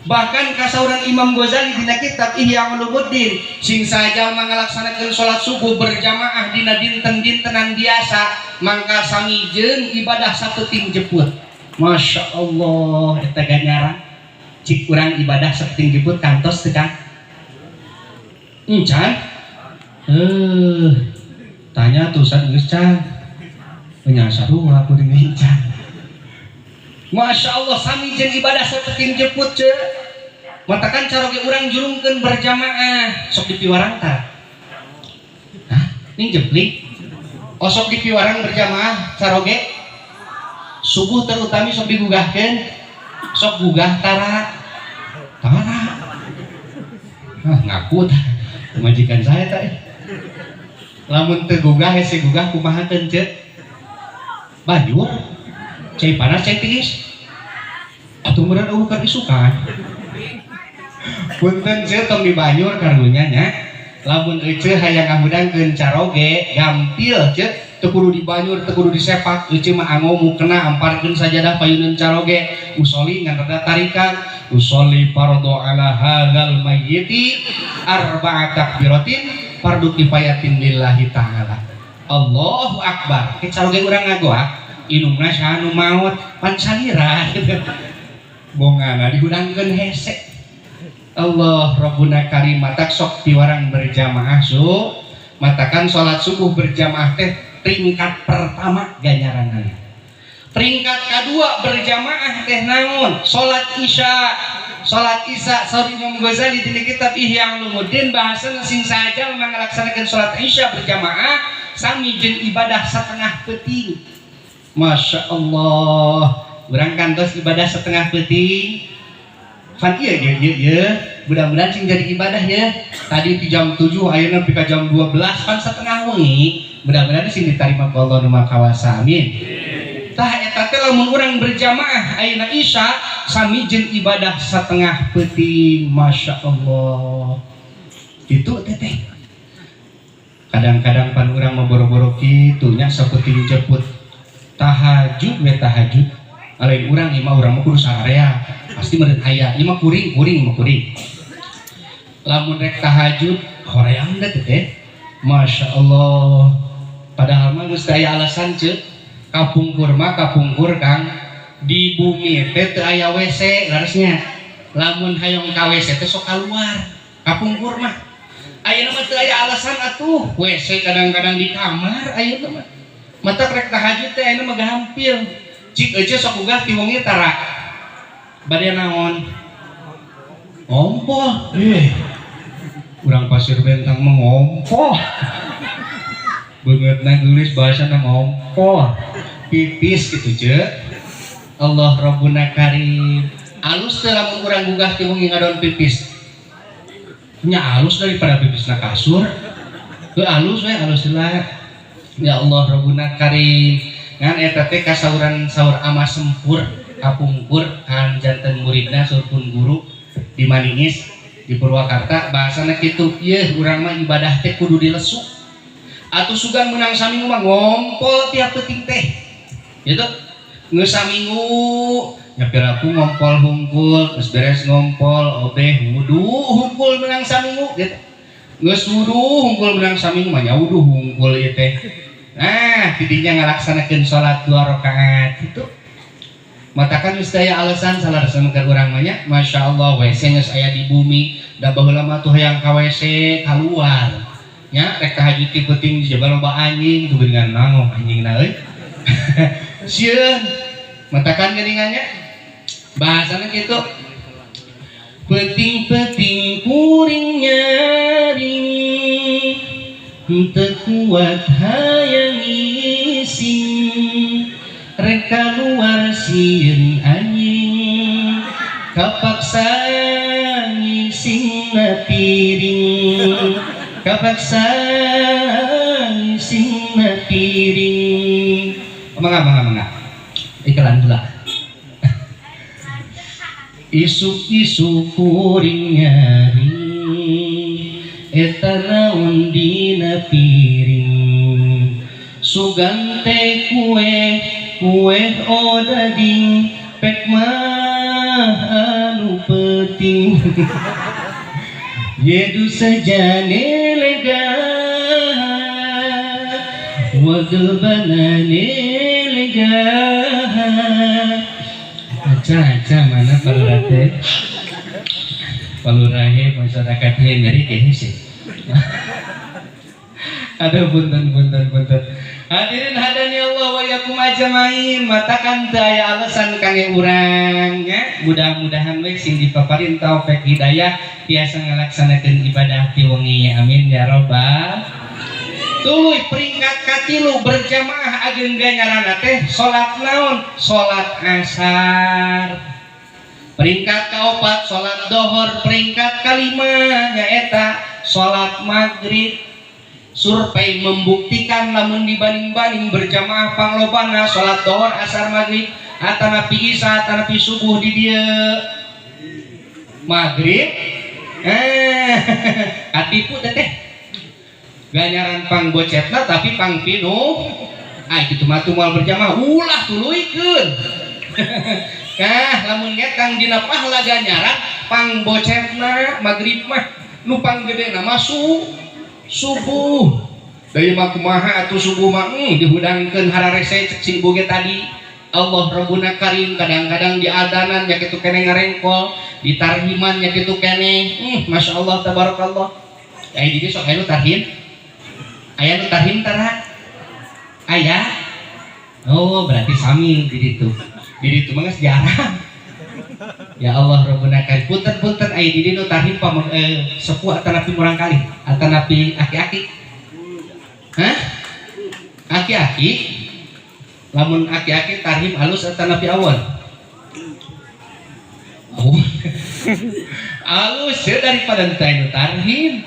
bahkan kasauran Imam Ghazali dina kitab Ihya Ulumuddin sing sajal mangalaksanakeun salat subuh berjamaah dina dinten-dintenan biasa mangka samijeun ibadah saeuting jeput Masya Allah eta ganjaran cik urang ibadah saeuting jeput kantos teu Kang encan tanya tusan geus can nya sarua kuring encan Masya Allah samijeun ibadah saeuting jeput ce matakan caroge urang jurungkeun berjamaah sok dipiwarang tah ning jeplik sok dipiwarang berjamaah caroge subuh terutami sok digugahkeun sok gugah tara ngaku tah majikan saya tah lamun teu gugah hese gugah kumaha teu ceuk banjur cai panas cai tiris atuh meureun eueuh keur isukan punten ceuk tong dibanyur karunya nya lamun euceul hayang ngahudangkeun caroge gampil ceuk teu kudu dibanyur teu kudu disepak euceul mah angomu kena amparkeun sajadah payuneun caroge usolli ngan rada tarikan usolli fardhu ala hadzal mayyiti arba'at takbiratin fardu kifayatin lillahi ta'ala Allahu akbar ke caroge urang ngagoak inungna saha nu maot pan salira bongana dihudangkeun hese Allah Rabbuna Karim matak sok piwarang berjamaah su matakan salat subuh berjamaah teh tingkat pertama ganjaranna Peringkat kedua berjamaah teh naon? Salat Isya. Salat Isya sauri Imam Ghazali di kitab Ihya Ulumuddin bahasana sing saja mangalaksanakeun salat Isya berjamaah sami jeung ibadah setengah peuting. Masya Allah. Urang kantos ibadah setengah peuting. Fan ieu ya. Mudah-mudahan sing jadi ibadah ya. Tadi di jam 7 ayeuna pika jam 12 kan setengah wengi. Mudah-mudahan sing diterima ku Allah nu Maha Kawasa. Amin. Tah eta teh lamun urang berjamaah ayeuna Isya sami jeung ibadah setengah peuting. Masya Allah. Kitu teh. Kadang-kadang pan urang mah boro-boro kitu nya sapeuting jeput tahajud we tahajud. Lain urang ieu mah urang mah kudu sararea. Pasti meureun aya. Ieu mah kuring. Lamun rek tahajud hoream da teh. Masya Allah. Padahal mah geus aya alasan ceuk. Kapungkur Kang di bumi teh teu aya WC harusnya. Lamun hayong ka WC teh sok keluar. Kapungkur mah ayeuna mah teu aya alasan atuh WC kadang-kadang di kamar ayeuna mah. Mata rek tahajud teh ayeuna mah gampil. Cik eueuh sok ugah ti wong ieu tara. Bade naon? Ngompoh. Urang Pasir Bentang mah ngompoh. Beungeutna geulis bahasana ngompoh. Pipis gitu ceuk. Allah Rabbuna Karim. Alus teh lamun urang gugah ti wong ngadon pipis. Nya alus daripada pipisna kasur. Teu alus we alus heula. Ya Allah Rabbuna Karim. Ngan eta teh kasauran saur ama sempur kapungkur kan janten muridna surpun guru di Maningis di Purwakarta bahasana kitu. Ieu urang mah ibadah teh kudu dilesuk. Atuh sugan menang saminggu mah ngompol tiap peuting teh. Gitu geus saminggu nyapiraku ngompol hungkul geus beres ngompol obeh wudu hungkul menang saminggu gitu. Geus wudu hungkul menang saminggu mah nya wudu hungkul ieu teh. Nah, tidinya ngalaksanakeun salat 2 rakaat gitu. Matakan geus aya alasan salarasana keur urang mah nya masyaallah WC geus aya di bumi da baheula mah tuh hayang ka WC kaluar. Nya rek tahajud ti peuting di jabal loba anjing tuh dengan nangong anjingna euy. Sieun matakan geuningannya bahasana kitu peuting-peuting kuring nyaring teu kuat hayang ising rek kaluar sieun anjing kapaksa ngisingna piring kapaksa ngisingna piring. Mangga. Iklan pula. Isuk-isuk kuring nyari eta naon dina piring. Sugan teh kue odading pek mah anu penting. Yedu sajane lega wadul banane aca mana palurate palurahe masyarakat nyeri kene sih. Aduh punten. Hadirin hadani Allah wa yakum ajmain. Matakan teu aya alasan kangge urang nya. Mudah-mudahan we sing dipaparin taufik hidayah tiasa ngalaksanakeun ibadah ti wengi. Amin ya rabbal. Tuluy peringkat katilu berjamaah ageung ganjaranna teh salat naon? Salat asar. Peringkat kaopat salat dohor. Peringkat kalima nyaeta salat maghrib. Survei membuktikan lamun dibanding-banding berjamaah panglobana salat dohor asar maghrib atanapi isya atanapi subuh di dieu maghrib. Atipu teh ganjaran pang bocetna tapi pang pinu kitu mah tuh moal berjamaah ulah tuluykeun. Lamun ngetang dina pahala ganjaran pang bocetna maghrib mah nu pang gedena mah subuh. Daya mah kumaha atuh subuh mah dihudangkeun hararese cek si ibu ge tadi. Allah Rabbuna Karim kadang-kadang di adanan nya kitu kene ngarengkol, di tarhiman nya kitu kene. Masyaallah tabarakallah. Ai di sok anu tarhim. Aya nu tarhim tara? Aya. Oh berarti sami di ditu. Di ditu mah geus jarang. Ya Allah Rabbuna karim. Punten-punten aya di ditu tarhim sepuh atanapi murang kali, atanapi aki-aki. Hah? Aki-aki? Lamun aki-aki tarhim halus atanapi awal. Oh. Halus ya daripada teu tarhim.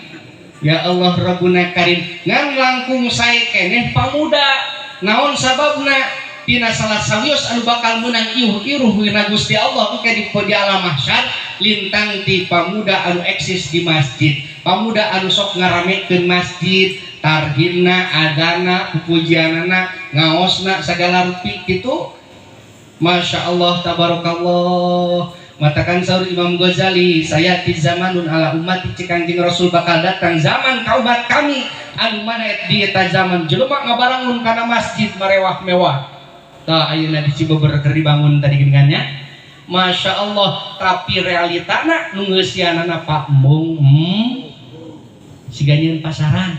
Ya Allah Rabbuna karim. Ngan langkung sae keneh pamuda. Naon sababna? Tina salah sawios anu bakal menang iruh-iruh wina Gusti Allah engke di alam mahsyar lintang ti pamuda anu eksis di masjid, pamuda anu sok ngaramekeun masjid, tarhimna, adana, pupujianana, ngaosna sagala rupi kitu. Masya Allah tabarakallah. Matakan saur Imam Ghazali, saya di zamanun ala umat cik Kangjeng Rasul bakal datang zaman kaubat kami anu mana di eta zaman jelema ngabarangun kana masjid marewah-mewah. Tah ayeuna di Cibeber keur dibangun tadi geuningannya. Masya Allah, tapi realitana nu ngeusianana Pak Mung siga nyieun pasaran.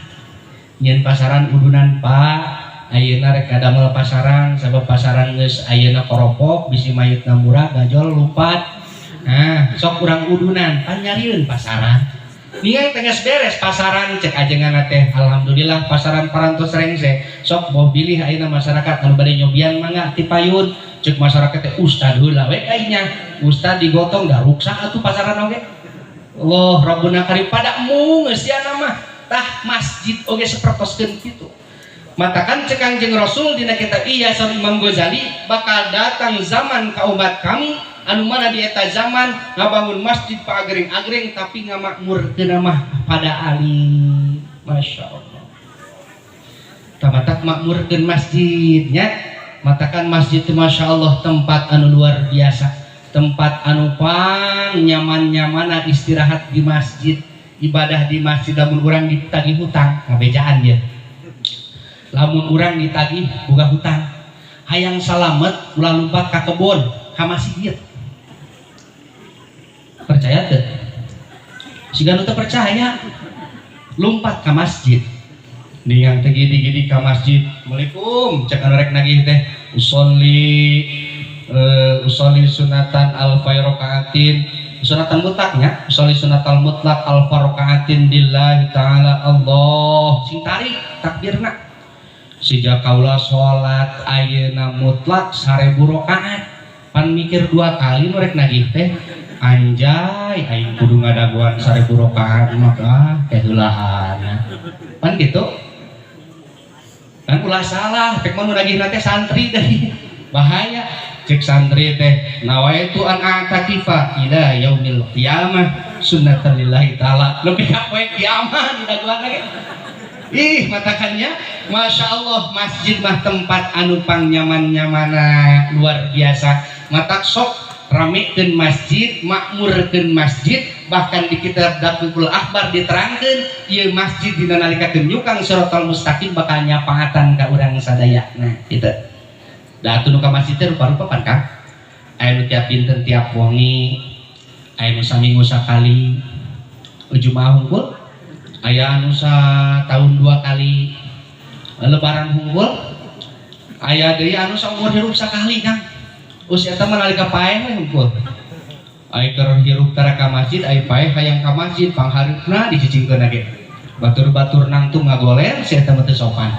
Nyieun pasaran udunan Pak. Ayeuna rek adamel pasaran, sabab pasaran geus ayeuna koropok, bisi mayitna murah, gajol lumpat. Nah, sok urang udunan, pan nyarieun pasaran. Ningan tegas beres pasaran cek ajengan teh alhamdulillah pasaran parantos rengse sok boh pilih ayeuna masyarakat anu bade nyobian mangga ti payun cek masyarakat teh ustad heula we kayaknya ustad digotong da ruksa atuh pasaran oge. Allah Rabbuna karim pada mung geusana mah tah masjid oge sapertoskeun kitu. Matakan cek Kangjeng Rasul dina kitab Ihya sareng Imam Ghazali bakal datang zaman ka umat kami anu mana di eta zaman ngabangun masjid pa agreng-agreng tapi ngamakmurkeun mah pada ali. Masya Allah. Tamatak makmurkeun masjidnya. Matakan masjid itu Masya Allah tempat anu luar biasa, tempat anu pang nyaman-nyamana istirahat di masjid, ibadah di masjid. Lamun urang ditagih hutang ngabejaan dia, lamun urang ditagih boga hutang hayang salamet ulah lompat ka kebon ka masjid. Percaya tuh siga nu teu percaya lompat ke masjid ningang teh gidi-gidi ke masjid. Assalamualaikum cek anu rek nagih teh usolli sunatan alfa rakaatin sunatan mutlaknya usolli sunatal mutlak alfa rakaatin lillahi taala Allah sing tarik takbirna sija kaula salat ayeuna mutlak 1000 rakaat pan mikir 2 kali nu rek nagih teh anjay aing kudu ngadaguan 1000 rakaat maka keheulahan pan gitu kan ulah salah pek mun nagihna teh santri teh bahaya cek santri teh nawaitu an a'takifa ila yaumil qiyamah sunnatan lillahi taala lebih ka poe kiamat didaguan lagi. Ih matakannya Masya Allah masjid mah tempat anu pang nyaman-nyamana luar biasa. Matak sok ramekeun masjid, makmurkeun masjid, bahkan di kitab Daqiqul Akhbar diterangkeun ieu masjid dina nalika nyukang siratal mustaqim bakal nyapaatan ka urang sadaya. Nah, kitu. Da atuh nu ka masjid teh rupa-rupa pan Kang. Aya nu tiap dinten tiap wengi, aya nu saminggu sakali. Jumaah hungkul, aya anu tahun 2 kali. Lebaran hungkul, aya deui anu saumur hirup sakali Kang. Usia eta mah nalika paeh we hungkul. Ai keur hirup tara ka masjid, ai paeh hayang ka masjid, pangharipna dicicingkeun ge. Batur-batur nangtung ngagoler si eta mah teu sopan.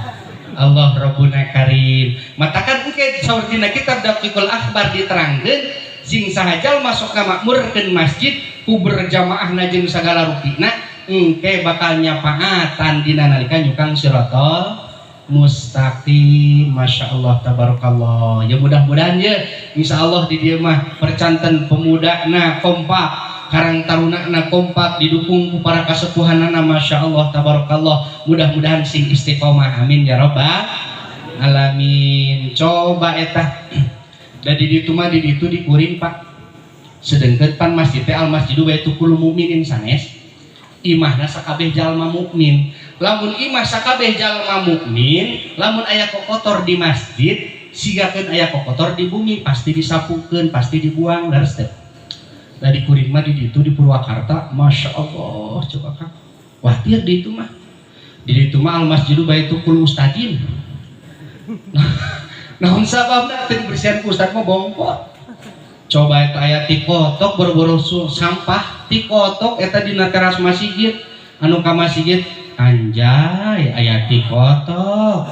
Allah Rabbuna karim. Matakan engke saur dina kitab Daqiqul Akhbar diterangkeun sing sahajal masuk ka makmurkeun masjid ku berjamaahna jeung sagala rupina engke bakal nyapaatan dina nalika nyukang siratal mustaqim. Masya Allah tabarakallah. Ya mudah-mudahan ya insya Allah di dia mah percanten pemuda na kompak, karang taruna na kompak, didukung ku para kasepuhanana. Masya Allah tabarakallah. Mudah-mudahan sing istiqomah amin ya rabbal alamin. Coba eta da di ditu mah di ditu dikuring Pak sedengkeun pan masjid teh al masjidu baitul mukminin sanes imahna sakabeh jalma mukmin. Lamun imah sakabeh jalma mukmin, lamun aya kokotor di masjid, sigakeun aya kokotor di bumi, pasti disapukeun, pasti dibuang, leres teh. Da di kuring mah di ditu di Purwakarta, Masya Allah, coba Kang. Wah, tieur di itu mah. Di ditu mah al masjidu baitul ustadin. naon sababna teu dibersihan ku ustad mah bongkot. Coba eta aya ti kotok boro-boro sampah ti kotok eta dina teras masjid anu ka masjid anjay aya ti kotok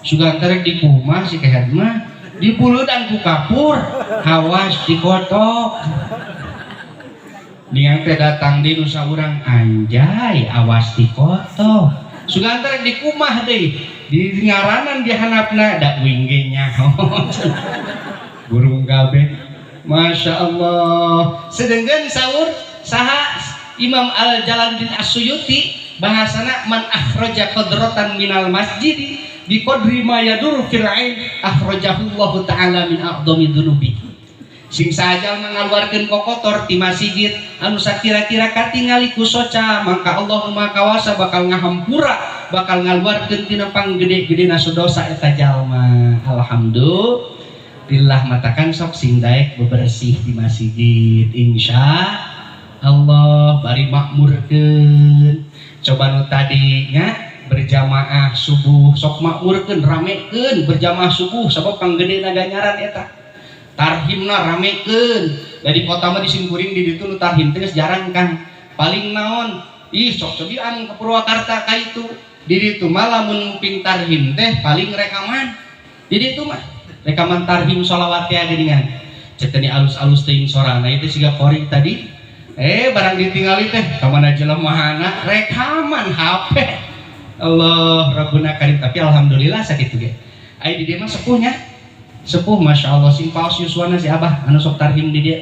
sugan terek di kumah si kehed mah dipuludan ku kapur hawas ti kotok niang teh datang di nusa urang anjay awas ti kotok sugan terek di kumah deui di ngaranan di hanapna da wingge nyaho burung gabe Masya Allah sedengkeun sahur saha Imam Al-Jalaluddin As-Suyuti bahasana man akhraja qadratan minal masjid bi qadri ma yadur fil ain akhrajahu Allah taala min a'dhami dzunubi sing sajal ngaluarkeun kokotor ti masjid anu sakira-kira katingali ku soca maka Allah Maha Kawasa bakal ngahampura bakal ngaluarkeun tina panggede-gedena dosa eta jalma. Alhamdulillah matakan sok sing daek bebersih di masjid insya Allah bari makmurkeun coba nu tadi nya berjamaah subuh sok makmurkeun ramekeun berjamaah subuh sabab panggedena ganjaran eta tarhimna ramekeun dari kota mah disimkuring di ditu nu tarhim teh jarang kan paling naon ih sok cobian ke Purwakarta ka itu di ditu mah lamun ping tarhim teh paling rekaman di ditu mah rekaman tarhim sholawat teh geuningan cek teh alus-alus teuing sorana itu siga koring tadi barang ditinggali teh ka mana jelemahanna rekaman HP Allah Rabbuna Karim tapi alhamdulillah sakitu ge aya di dieu mah sepuhnya sepuh Masya Allah sing paos yuswana si Abah anu sok tarhim di dieu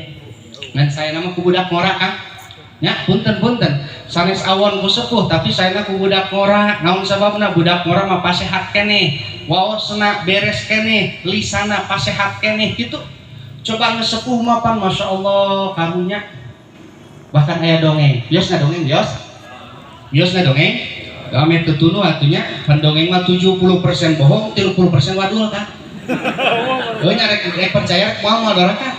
ngan saya nama ku budak ngora Kang nya punten sanes awon ku sepuh tapi saya ku budak ngora naon sababna budak ngora mah pasehat keneh waosna beres keneh lisana pasehat keneh gitu coba ngesepuh mapan Masya Allah karunya bahkan aya dongeng bios na dongeng kami tetunu atunya pendongeng mah 70% bohong 30% wadul kan nyarek percaya mau doraka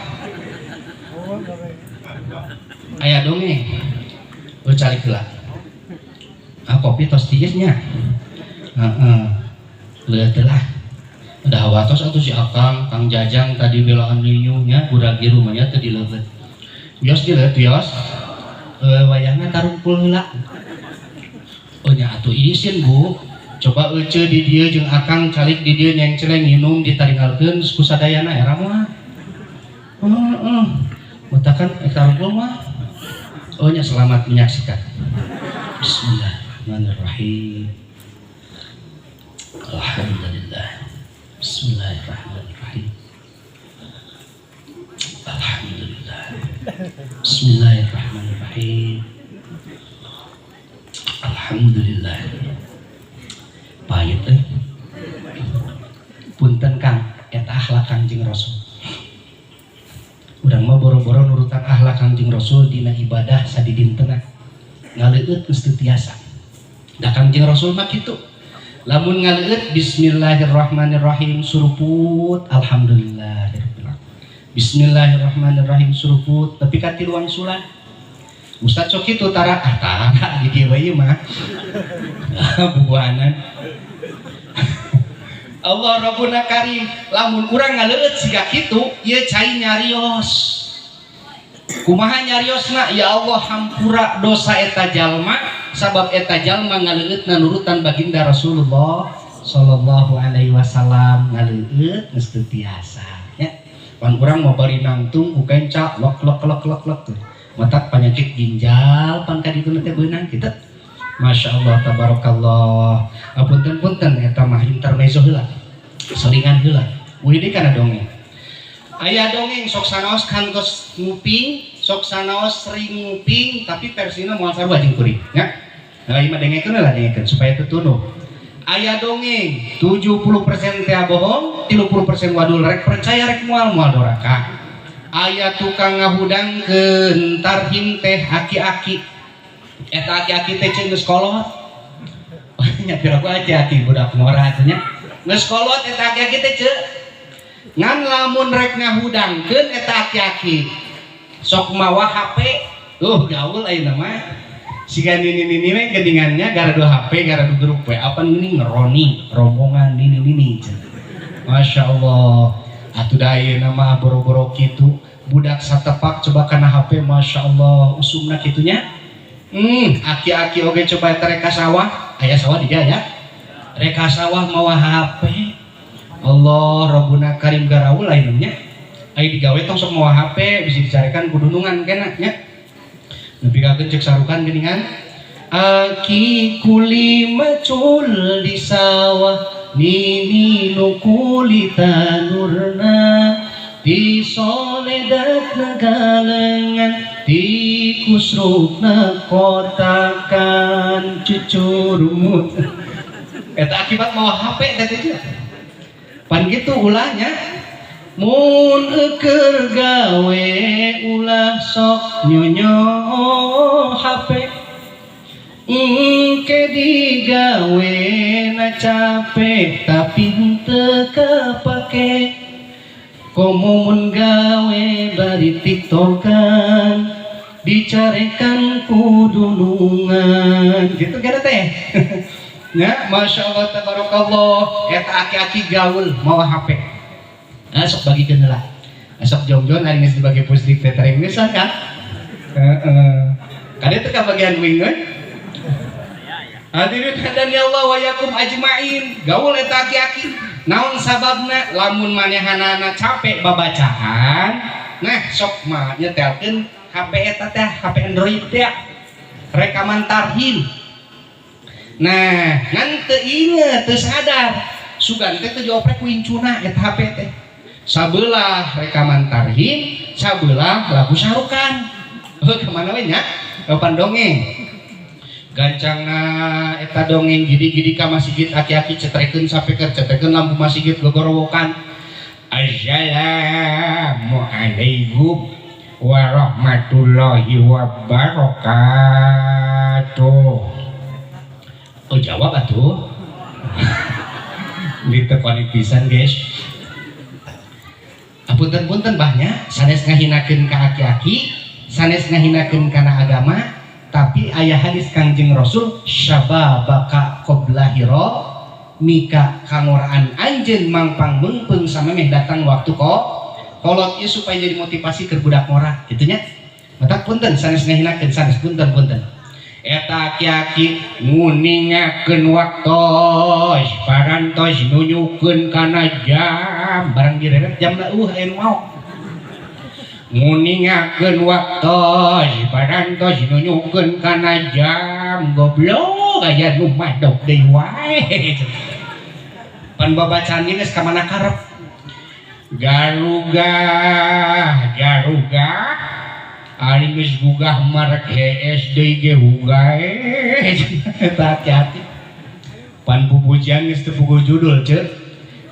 aya dongeng cari heula kopi tos tiesnya lihat lah udah watos atau si Akang Kang Jajang tadi belaan niunya uragi rumahnya tadi lebat bios dilihat bios wayahna tarumpul heula nya atuh isin Bu coba euceu di dieu jeung Akang calik di dieu nyengceleng nginum ditaringalkeun ku sadayana era mah mutakan tarumpul mah nya selamat menyaksikan Bismillahirrahmanirrahim Alhamdulillah Bismillahirrahmanirrahim Alhamdulillah Bismillahirrahmanirrahim Alhamdulillah payet punten Kang eta akhlak Kangjeng Rasul urang mah boro-boro nurutan akhlak Kangjeng Rasul dina ibadah sadidintena ngaleueut geus teu tiasa da Kangjeng Rasul mah kitu lamun ngaleueut bismillahirrahmanirrahim suruput alhamdulillahirabbil alamin bismillahirrahmanirrahim suruput tapi ka tiluan sulan Ustaz sok kitu tara di dieu bae mah bubuhanan Allah Rabbuna Karim lamun urang ngaleueut siga kitu ieu cai nyarios kumaha nyariosna ya Allah hampura dosa eta jalma sabab eta jalma ngaleueutna nurutan baginda Rasulullah sallallahu alaihi wasallam ngaleueut geus teu tiasa nya pan urang mau bari nangtung ku kenca lok tuh matak penyakit ginjal pan kaditu teh beunang kitu Masya Allah tabarakallah punten eta mah intermezzo heula selingan heula widi kana dongeng aya dongeng sok sanaos kantos nguping sok sanaos sering nguping tapi versina moal sarua jeung kuring nya ieu mah dengekeun lah dengekeun supaya tetunu aya dongeng 70% teh bohong 30% wadul rek percaya rek moal doraka aya tukang ngahudangkeun tarhim teh aki-aki eta aki-aki teh geus kolot nya pira ku aki-aki budak ngora nya geus kolot eta aki-aki teh ceuk ngan lamun rek ngahudangkeun eta aki-aki sok mawa HP gaul ayeuna mah siga nini we geuningannya gara 2 HP gara 2 grup we apa ini ngeroni rombongan nini Masya Allah. Atuh daya nama boro-boro kitu budak satepak coba kana HP. Masya Allah usumna kitunya. Aki-aki oge coba reka sawah. Aya sawah dia ya. Reka sawah mawa HP. Allah Rabbuna Karim Garaul lainnya. Aya digawe tong sok mawa HP bisa dicarikan kudunungan kena nya. Nepi ka cek sarukan geuningan. Aki kuli macul di sawah nini nukulita nurna di soledat nagalengan di kusrukna kotakan cucurumut. Eta akibat mau HP tadi itu pan gitu ulahnya mun eker gawe ulah sok nyonyo HP ke digawe na capek tapi henteu kapake komo mun gawe bari tiktokan dicarekan kudunungan gitu kira teh. Ya, Masya Allah tabarakallah eta aki-aki gaul mau HP. Nah, sok bagikeun heula. Sok jongjon ari geus dibagi pusdik teh tereng geus kan. Kade teh ka bagian wingeun. Hadirin hadani Allah wa yakum ajmain. Gaul eta aki-aki. Naon sababna? Lamun manehanana capek babacaan, nah sok mah nyetelkeun HP eta teh, HP Android teh. Rekaman tarhim. Nah, ngan teu inget, teu sadar. Sugan teh teu dioprek ku incuna eta HP teh. Sabelah rekaman tarhim, sabelah lagu sarukan. Kemana we nya? Papan dongeng. Gancangna eta dongeng gidi-gidi ka masjid aki-aki cetrekeun sampai ke cetrekeun lampu masjid gogorowokan. Assalamualaikum warahmatullahi wabarakatuh. Oh jawab atuh. Ditekoni pisan guys. Apunten-punten bahnya sanes ngahinakeun ka aki-aki, sanes ngahinakeun kana agama. Tapi ayah hadis Kangjeng Rasul syababaka qabla hira mika kangoraan anjeun mangpang meungpeung samemeh datang waktu kolot ieu supaya jadi motivasi keur budak ngora kitu nya. Matak punten sanes ngahinakeun sanes punten eta aki-aki nguningakeun waktos parantos nunjukeun kana jam barang direret jamna aya nu maok nguningakeun waktos parantos nunjukeun kana jam goblok aya nu madog deui wae pan babacaan geus ka mana karep garuga ari geus gugah marek SD ge hugae hati-hati pan pupujian geus teu pukul judul ceuk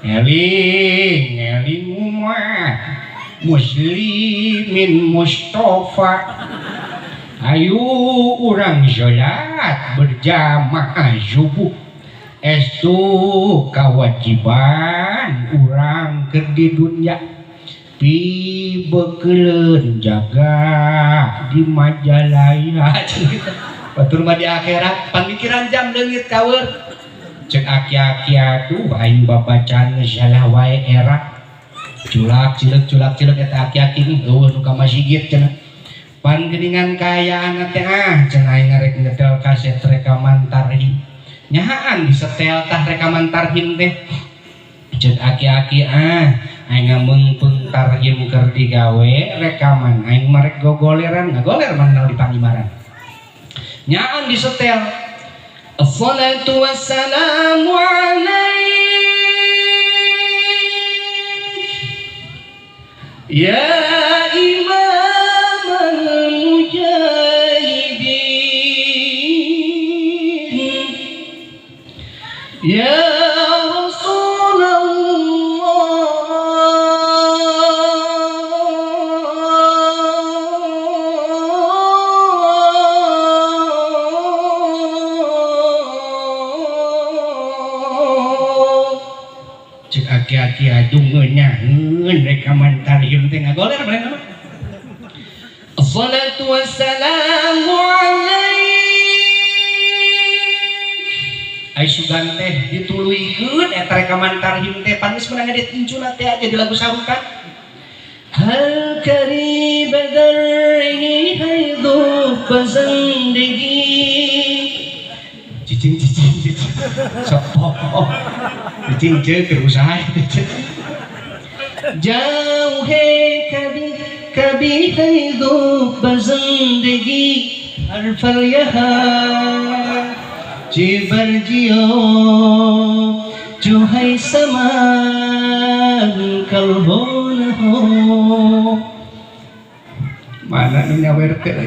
eling mah muslimin Mustafa ayu urang salat berjamaah subuh estu kewajiban urang keur di dunya pibeukeun jaga di majalaya batur mah di akhirat pamikiran jam leungit kawer cek aki-aki atuh aing babacaan salah wae era culak cilek eta aki-aki eueuh nu ka masjid cenah pan geuningan kaayaan teh cenah aing ngarek ngetel kaset rekaman tarhim nyahaan disetel tah rekaman tarhim teh cek aki-aki aing meungpeung tarhim keur digawe rekaman aing marek gogoleran ngagoler manehna di pangimaran nyaan disetel assalatu wassalamu alaihi ya imam al-mujahidin ya aki-aki adung nyaheun rekaman tarhim teh ngagoler mereka mah assalatu wassalamu alaik sugan teh dituluykeun eta rekaman tarhim teh panis menang ditincuna teh aja di lagu sarukan hal kari badari haidu bazandegi cicing sopok cicing keur usaha jauh he कभी है दो बज़िंदगी अरफल यहाँ जिबर जियो जो है समान कल हो न हो mana nu nyawer teh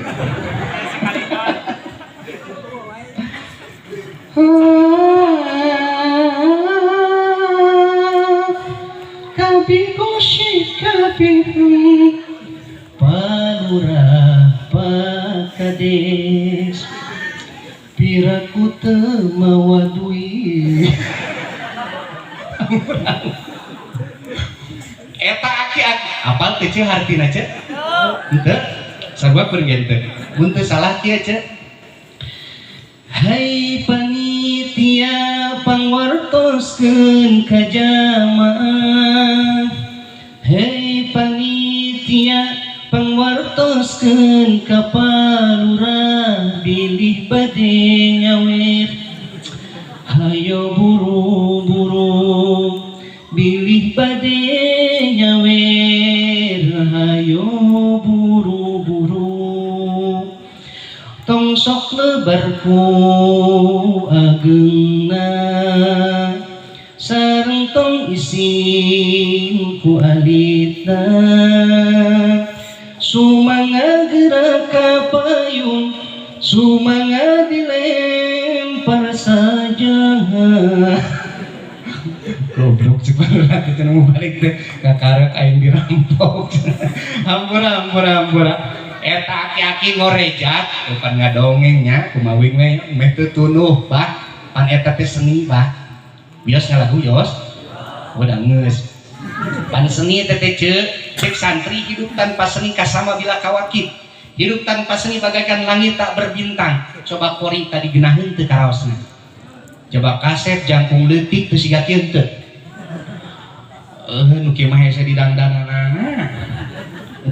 कभी कोशिश कभी Palura pakades piraku teu mawa duit eta aki apal teh ce hartina ce henteu sarua pergen teh mun teu salah kieu ce hai panitia pangwartoskeun ka jamaah hai panitia pangwartoskeun ka palura bilih bade nyawer hayo buru-buru bilih bade nyawer hayo buru-buru tong sok lebarku ageungna sareng tong isin ku alitna sumanga gerak payung sumanga dilempar saja goblok cik barulah kita mau balik deh kakarek aing dirampok hampura eta aki-aki ngorejat bukan ngadongengnya kumawing meh teu tunuh bah pan eta teh seni bah bios ngalagu yos udah ngeus pan seni teh cek santri hidup tanpa seni kasama bila kawakib hidup tanpa seni bagaikan langit tak berbintang coba kori tadi genaheun teu karaosna coba kaset jangkung leutik teu siga kieu teu nu kieu mah hese didangdanana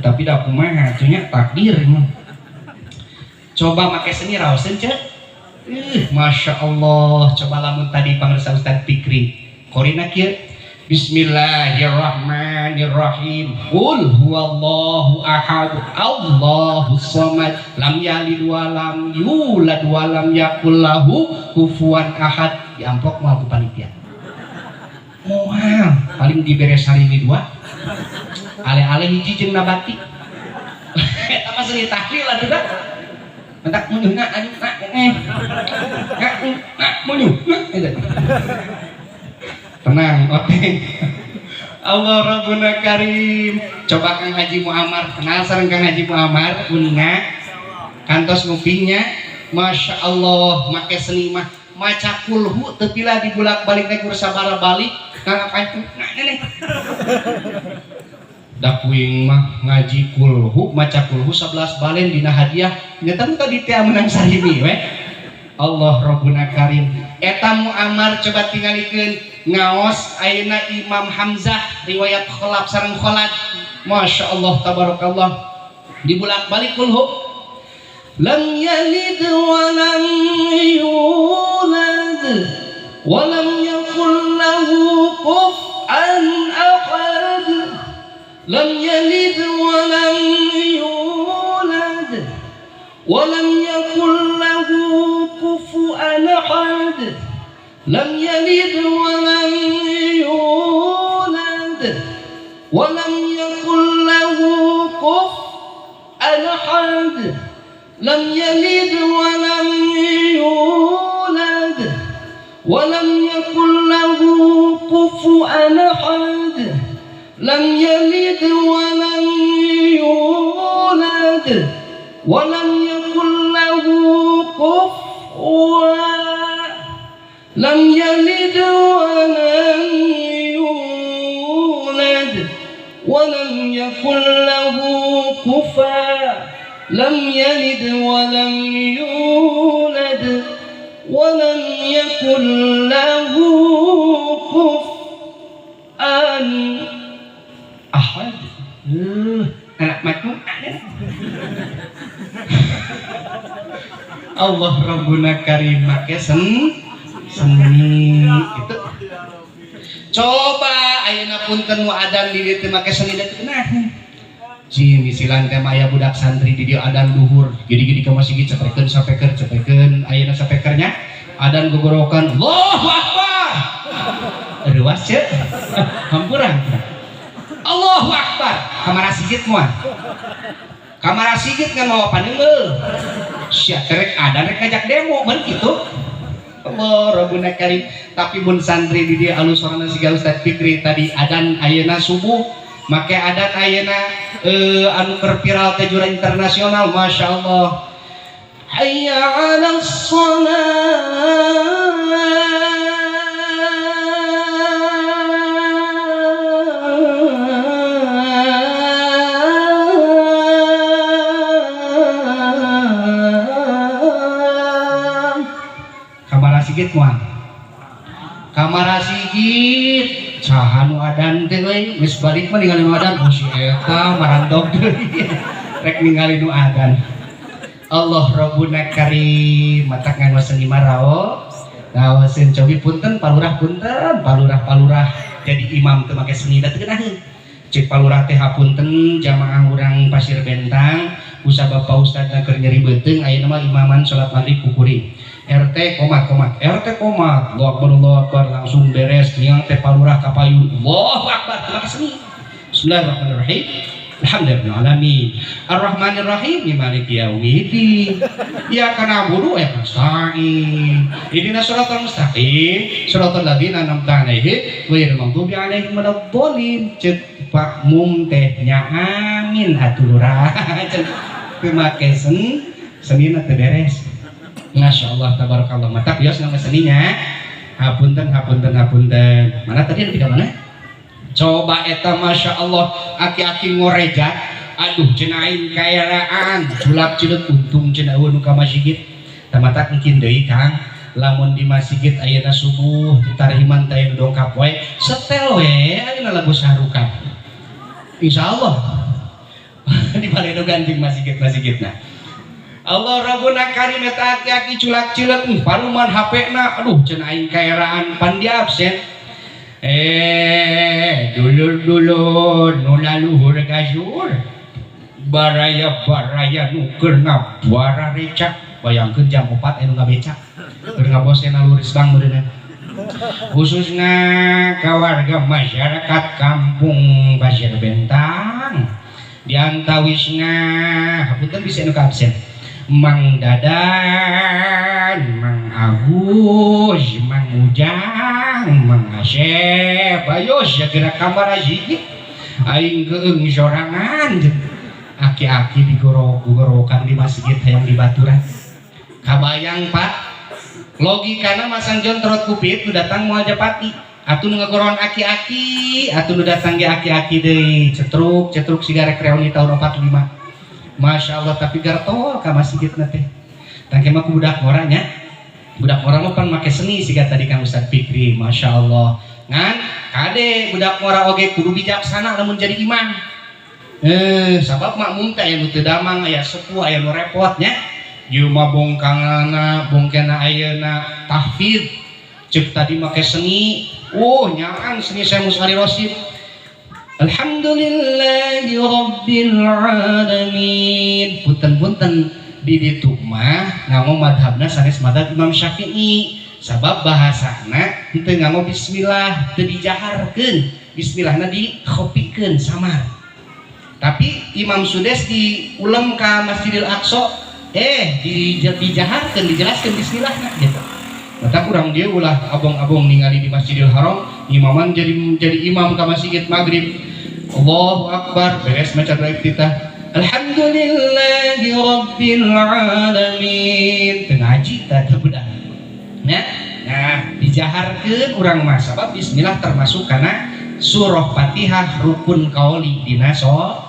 tapi da kumaha cenah takdir mah coba make seni raoseun ce Masya Allah coba lamun tadi pangresa Ustaz Fikri korina kieu Bismillahirrahmanirrahim. Qul huwallahu ahad, Allahus samad, lam yalid wa lam yulad wa lam yakul lahu kufuwan ahad. Diamplok moal ku panitia. Moal paling diberes hari ini 2. Ale-ale hiji jeung nabati. Eta mah seni tahlil atuh da. Mentak munyuhna anu munyuh eta. Tenang, oteng. Allah Rabbuna Karim. Coba Kang Haji Muammar, kenal sareng Kang Haji Muammar, kuninga, kantos ngupingnya, Masya Allah, make seni mah, maca kulhu, tepila dibulak balik teh sabara balik, Kang apa itu? Nah, nenek. Dakuing mah ngaji kulhu, maca kulhu 11 balen dina hadiah, nyata tadi teh menang sarimi, we. Allah Rabbuna Karim. Eta Muammar coba tingalikeun. Ngaos ayeuna Imam Hamzah riwayat kholaf sareng kholat Masya Allah tabarakallah dibulak balik kulhu lam yalid wa lam yulad wa lam yakul lahu kufuwan ahad lam yalid wa lam yulad wa lam yakul lahu kufuwan ahad lam yalid wa lam yulad wa lam yakul lahu kufuwan ahad lam yalid wa lam yulad wa lam yakul lahu kufuwan ahad lam yalid wa lam yulad wa lam yakul lahu kufuwan lam yalid wa lam yulad wa lam yakul lahu kufuwan lam yalid wa lam yulad ولم يكن له كفوا أحد. Anak makmum Allah Rabbuna Karim make seni itu. Coba ayeuna punten nu adan di dieu teh make seni da teu kenah. Cing misilan teh aya budak santri di dieu adan duhur, gidi-gidi ka masjid sapekeun ayeuna sapekernya adan gogorokan Allahu Akbar. Ruas ce. Hampurang. Allahu Akbar. Kamara sigit moal. Kamara sigit ngan mawa paneungeul. Sia kerek adan rek ngajak demo mun kitu. Allah Rabbuna Karim. Tapi mun santri di dieu alus sorana siga Ustaz Fikri tadi adan ayeuna subuh make adan ayeuna anu keur viral teh jura internasional masyaallah. Hayya 'alas shalah. Sigit moal kamara sigit saha nu adan teh euy geus balik mah ningali nu adan oh si eta marandog deui rek ningali nu adan. Allah Rabbuna Karim matak nganggo seni marao ngawaseun cobi punten palurah jadi imam teu make seni da teu geunaheun cek palurah teh hapunten jamaah urang Pasir Bentang usaha Bapak Ustadna keur nyeri beuteung ayeuna mah imaman salat maghrib kukuring RT komat Allahu Akbar langsung beres niang teh palurah ka payun Allahu Akbar make seni. Bismillahirrahmanirrahim alhamdulillahil alamin arrahmanirrahim maliki yaumiddin iyyaka na'budu wa iyyaka nasta'in ihdinas siratal mustaqim siratal ladzina an'amta 'alaihim ghairil maghdubi 'alaihim waladdallin. Ceuk Pak Mum teh nya amin atuh lurah teu make senina teu beres. Masya Allah tabarakallah mata bios nama seninya hapunten mana tadi yang tidak mana coba eta Masya Allah aki-aki ngorejat aduh cenain kayaraan culap cilet untung cenah nu ka masjid tamata mungkin deui Kang lamun di masjid ayeuna subuh ditariman teh dongkap we setel we ayeuna lagu sarukan insyaallah di baledo ganting masjidna. Allah Rabbuna Karim eta aki-aki culak-culak paruman HP-na aduh cenah aing kaeraan pan di absen dulur-dulur nu laluhur gasur baraya nu keur ngabuara recak bayangkeun jam 4 anu ngabecak keur ngabosen luris bang meureunna khususna ka warga masyarakat kampung Pasir Bentang diantawisna hapunten bisa anu ka absen Mang Dadan, Mang Agus, Mang Ujang, Mang Asep, ayo segera kamar aja, aing keung sorangan, aki-aki digorok-gorokan di masjid hayang di baturan. Kabayang Pak, logikana masang jon terot kupit, nu datang mau aja pati, atuh nu ngagoron aki-aki, atuh nu datang ge aki-aki deui, cetruk sigarek reuni tahun 45. Masya Allah tapi gartol ka masjid teh tangke mah budak ngoranya budak ngora mah pan make seni siga tadi Kang Ustaz Fikri Masya Allah ngan kade budak ngora oge kudu bijaksana lamun jadi imam sabab makmum teh anu teu damang aya sepuh aya nu repotnya ieu mah bongkana ayeuna tahfidz ceuk tadi make seni nyaan seni Syekh Musari Rosyid Alhamdulillahi Rabbil Alamin. Punten di ditu mah nganggo madhabna sanes madhab Imam Syafi'i sabab bahasana henteu nganggo bismillah teu dijaharkeun bismillahna dikhopikeun samar tapi Imam Sudes di ulem ka Masjidil Aqsa dijaharkeun dijelaskeun bismillahna gitu. Mata kurang dia ulah abong-abong ningali di Masjidil Haram imaman jadi imam ka masjid maghrib Allahu Akbar beres maca doa iftitah Alhamdulillahi Rabbil Alamin teu ngaji teh budak nah dijaharkeun urang mah sabab bismillah termasuk kana surah Fatihah rukun qauli dina salat.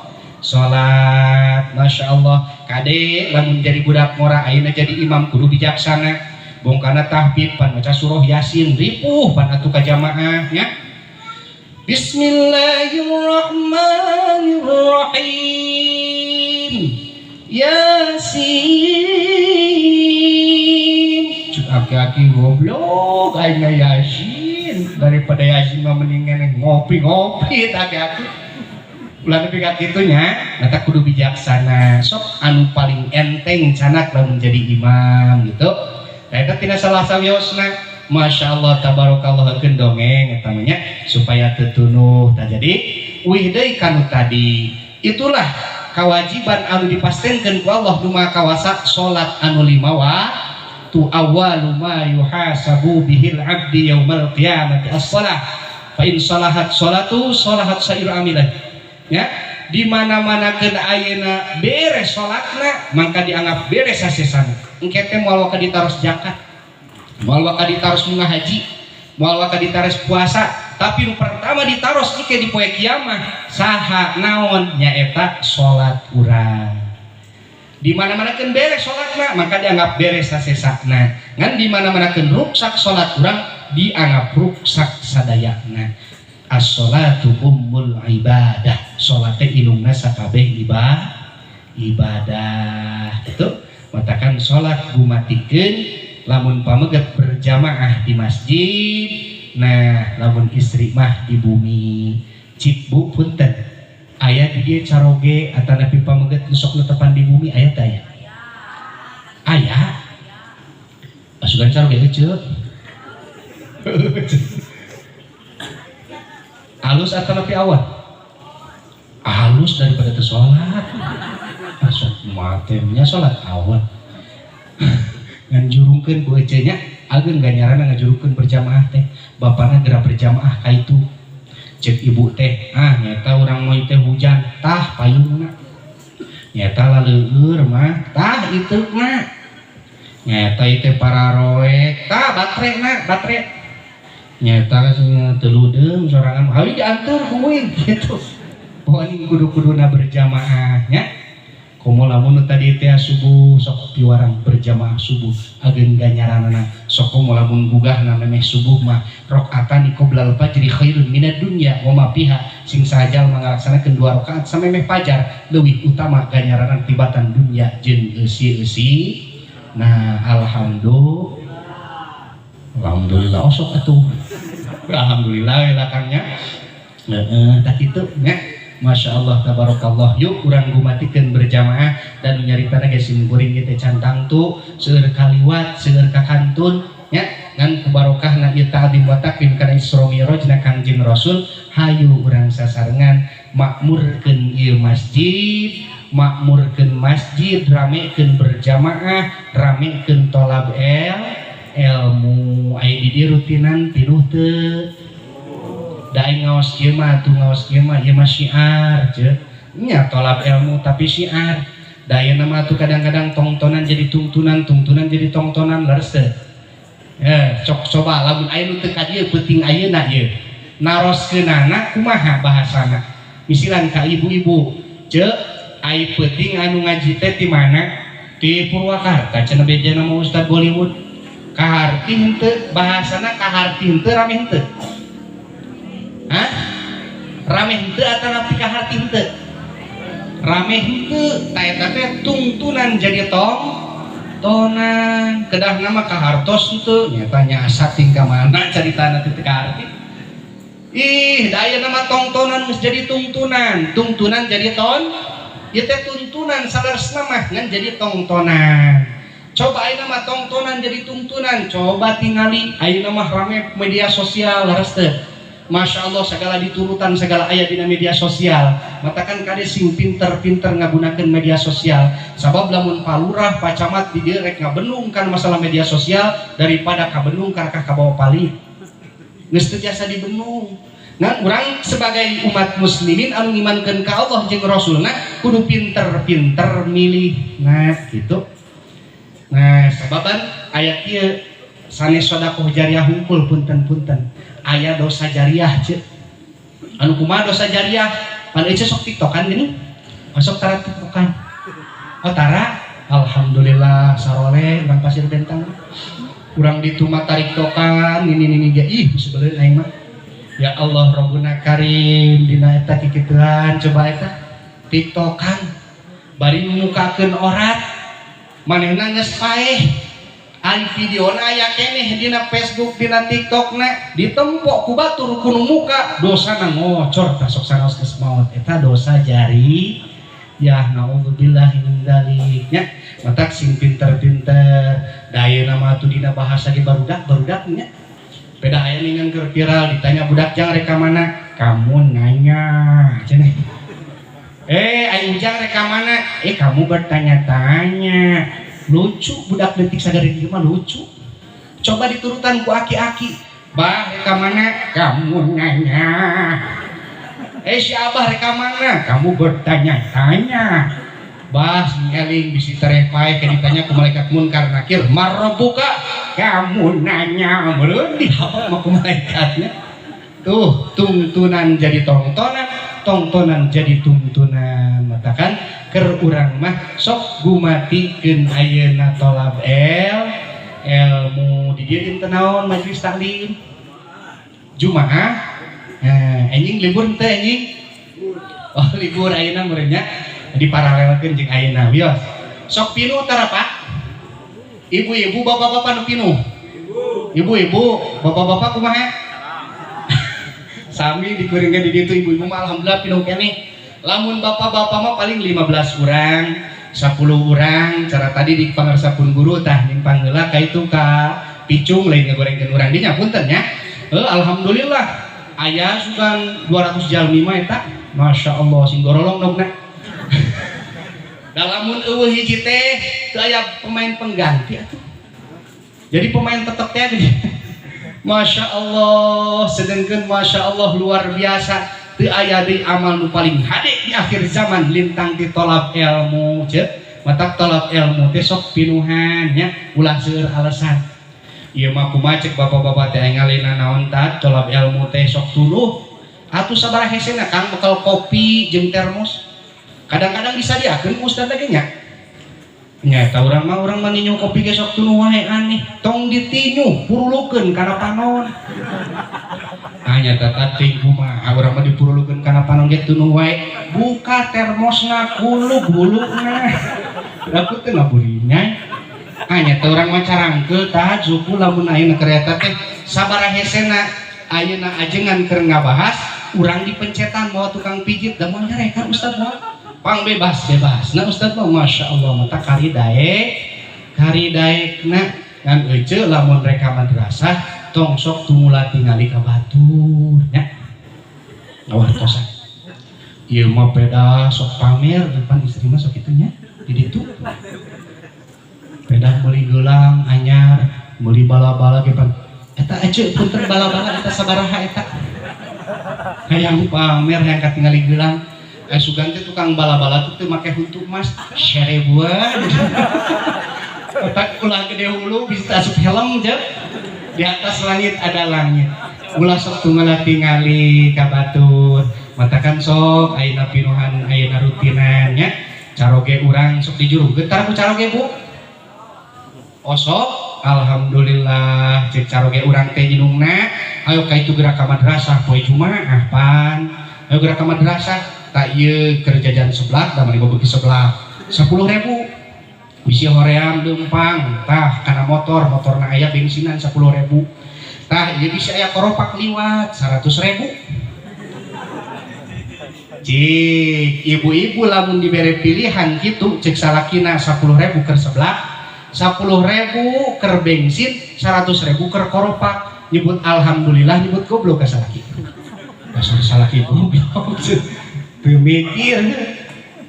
Masya Allah kade lamun jadi budak ngora ayeuna jadi imam kudu bijaksana bongkana tahfidz pan maca surah yasin ripuh pan atuh ka jamaah nya. Bismillahirrahmanirrahim. Yasin. Cuk aki-aki goblok ayeuna yasin daripada yasin mah mendingan ngopi-ngopi aki-aki. Ulah nepi ka kitu nya, eta kudu bijaksana. Sok anu paling enteng canak lamun jadi imam gitu. Eta tina salah sawiosna. Masyaallah tabarakallah keun dongeng eta mah nya supaya teu tah jadi uih deui kanu tadi. Itulah kewajiban anu dipaskenkeun ku Allah duma kawasa salat anu 5 waktu awwalu ma yuhasabu bihil abdi yaumal qiyamati as-shalah. Fa in salahat salatu salahat sairu amilah. Ya, di mana-mana keun ayeuna beres salatna mangka dianggap beres sasesana. Engke teh moal ka ditaros zakat, moal ka ditaros munggah haji, moal ka ditaros puasa, tapi nu pertama ditaros ike di poe kiamah saha naon nyaeta salat urang. Di mana-mana keun beres salatna maka dianggap beres sasesana. Ngan di mana-mana keun ruksak salat urang dianggap ruksak sadayana. As-sholatu ummul ibadah. Salat teh ilungna sakabeh ibadah. Itu matakan salat gumatikeun lamun pameget berjamaah di masjid. Nah, lamun istri mah di bumi. Cik Bu punten. Aya di dieu caroge atanapi pameget sok netepan di bumi aya teh aya. Aya. Pasukan caroge teh halus atau lebih awal? Halus daripada itu sholat. Masuk matemnya sholat awal. Nganjurungkeun ku ecenya, ageun ganyaran ngajurungkeun berjamaah teh. Bapana gerak berjamaah ka itu. Cek ibu teh, nyata urang moy teh hujan, tah payungna. Nyata laleueur mah, tah itu mah. Nyata itu pararoek, tah baterai. Nyata teludeung sorangan hawi diantar kuing gitu. Pokoknya kudu-kuduna berjamaah nya. Komo lamun tadi teh subuh sok piwarang berjamaah subuh ageun ganyaranna sok komo lamun gugahna memeh subuh mah rakaatan qoblal fajri khairun minad dunya wa ma fiha sing sajal mangalaksanakeun 2 rakaat samemeh fajar leuwih utama ganyaran tibatan dunya jeung eusi-eusi. Nah, alhamdulillah osok atuh. Alhamdulillah belakangnya. Tak itu nya. Masya Allah tabarakallah. Yuk urang gumatikeun berjamaah dan nyarita geus simkuring ieu teh cantang tu seueur kaliwat seueur kakantun nya ngan kubarokahna ieu ta'zim wa takrim kana Isra Mi'rajna Kangjeng Rasul. Hayu urang sasarengan makmurkeun ieu masjid, makmurkeun masjid, ramekeun berjamaah, ramekeun tolab ilmu. Aya di dieu rutinan pinuh teu daing ngaos kieu mah atuh ngaos kieu mah ieu mah syiar ceuk nya tolab ilmu tapi syiar. Da ayeuna mah atuh kadang-kadang tongtonan jadi tungtunan, tungtunan jadi tongtonan leres teu. Cok coba lamun aya nu teu ka dieu penting ayeuna ieu naroskeunana kumaha bahasana. Misilan ka ibu-ibu ceuk ai penting anu ngaji teh di mana? Di Purwakarta cenah bejana mah Ustaz Bollywood. Kaharti henteu bahasana kaharti henteu rame henteu. Rame henteu atawa kaharti henteu? Rame henteu, ta eta teh tungtunan jadi tonan. Kedah nama kahartos henteu, nyata nyasa tingkah mana caritana teh kaharti. Ih, da aya nama tongtonan geus jadi tungtunan, tungtunan jadi ton. Ieu teh tuntunan saleresna mah ngan jadi tongtonan. Coba ayeuna mah tongtonan jadi tungtunan, coba tingali ayeuna mah rame media sosial leres teu. Masya Allah segala diturutan segala aya dina media sosial. Matakan kade sing pinter-pinter ngagunakeun media sosial. Sabab lamun palurah pacamat di dieu rek ngabenungkan masalah media sosial daripada kabenung karena kabawa palit. Geus teu jasa dibenung. Nah, urang sebagai umat muslimin anu ngimankeun ka Allah jeung Rasulna kudu pinter-pinter milih. Nah, gitu. Nah, sababan ayat ieu sanes sedekah jariah hungkul punten-punten. Aya dosa jariah ceuk. Anu kumaha dosa jariah? Pan ece sok tiktokan gini. Masuk tara tiktokan. Oh tara, alhamdulillah sarole urang Pasir Bentang. kurang dituma tarik tokan ini ge ih sebelum aing mah ya Allah Rabbuna Karim dina eta kikituan coba eta tiktokan bari mukakeun orat manehna geus paeh ai videona aya keneh dina Facebook dina TikTokna ditempo ku batur ku muka dosana ngocor tasok sanos geus maot eta dosa jari ya naudzubillah min dzalik nya matak sing pinter-pinter dayeuna mah atuh dina bahasa ge barudak nya beda aya ningan keur viral ditanya budak jang reka mana kamu nanya cenah aing jang reka mana kamu bertanya-tanya lucu budak detik sadari ieu mah lucu coba diturutan ku aki-aki bah reka mana kamu nanya si abah reka mana kamu bertanya-tanya bah ngeling bisi tereh pae ke ditanya ku malaikat munkar nakir marrobuka kamu nanya meureun dihapal mah ku malaikatnya tuh tuntunan jadi tontonan jadi tuntunan matakan keur urang mah sok gumatikeun ayeuna tolab ilmu di dieu dinten naon majelis taklim Jumaah anjing libur teu anjing oh libur ayeuna meureun nya diparalelkeun jeung ayeuna wios sok pinu tara Pak ibu-ibu bapak-bapak nu pinu ibu-ibu bapak-bapak kumaha sami dikuringkeun di ditu ibu-ibu mah alhamdulillah pinu keneh lamun bapak-bapak mah paling 15 urang 10 urang cara tadi di pangarsapun guru tah nyimpang heula ka itu ka picung lain ngagorengkeun urang dinya punten nya alhamdulillah aya sugan 200 jalmi mah eta masyaallah sing gorolong dogna da lamun eueuh hiji teh teu aya pemain pengganti atuh jadi pemain tetep teh Masya Allah sedengkeun Masya Allah luar biasa teu aya deui amal nu paling hade di akhir zaman lintang di tolab ilmu ceuk matak tolab ilmu teh sok pinuhan nya ulah seueur alasan ieu mah kumaha ceuk bapak-bapak teh ngalina naon tah tolab ilmu teh sok tuluh atuh sabaraha hesena Kang bekal kopi jeung termos kadang-kadang disadiakeun ku ustaz teh nya nya urang mah ninyu kopi ge sok tuluh wae aneh tong ditinyu purulukeun kana panon hanya tatating kumaha urang mah dipurulukeun kana panon ge tuluh wae buka termosna kulub buluna dapat teh ngaburinya hanya teh urang mah carangkeun tah suku lamun ayeuna kareta teh sabaraha hesena ayeuna ajengan keur ngabahas urang dipencetan moal tukang pijit da moal nyarekan ustaz moal pang bebas nah ustaz mah Masya Allah mata kari daekna ngan ece lamun reka madrasah tong sok tumula tingali ka batur nya ngawartosan ieu mah peda sok pamer depan istri mah sok kitu nya di ditu peda meuli geulang anyar meuli bala-bala ge pan eta ece punten bala-bala eta sabaraha eta hayang pamer hayang katingali geulang sugan teh tukang bala-bala tuh make huntu emas seribuan otak ulah gede hulu bisa asup helm je di atas langit ada langit ulah sok tunggal tingali ka batur matakan sok ayeuna pinuhan ayeuna rutinan nya caroge urang sok dijuru gentar ku caroge Bu osok alhamdulillah cek caroge urang teh jinungna ayo ka itu gerak ka madrasah poe Jumaah pan ayo gerak ka madrasah tak iya kerjaan sebelah dan mari bagi sebelah 10.000 bisi hoream dempang tah karena motorna aya bensinan 10.000 tah iya bisa aya koropak liwat 100.000 cik ibu-ibu lamun dibere pilihan gitu cek salakina 10.000 keur sebelah 10.000 keur bensin 100.000 keur koropak nyebut alhamdulillah nyebut goblok ka salaki dasar salaki goblok mikir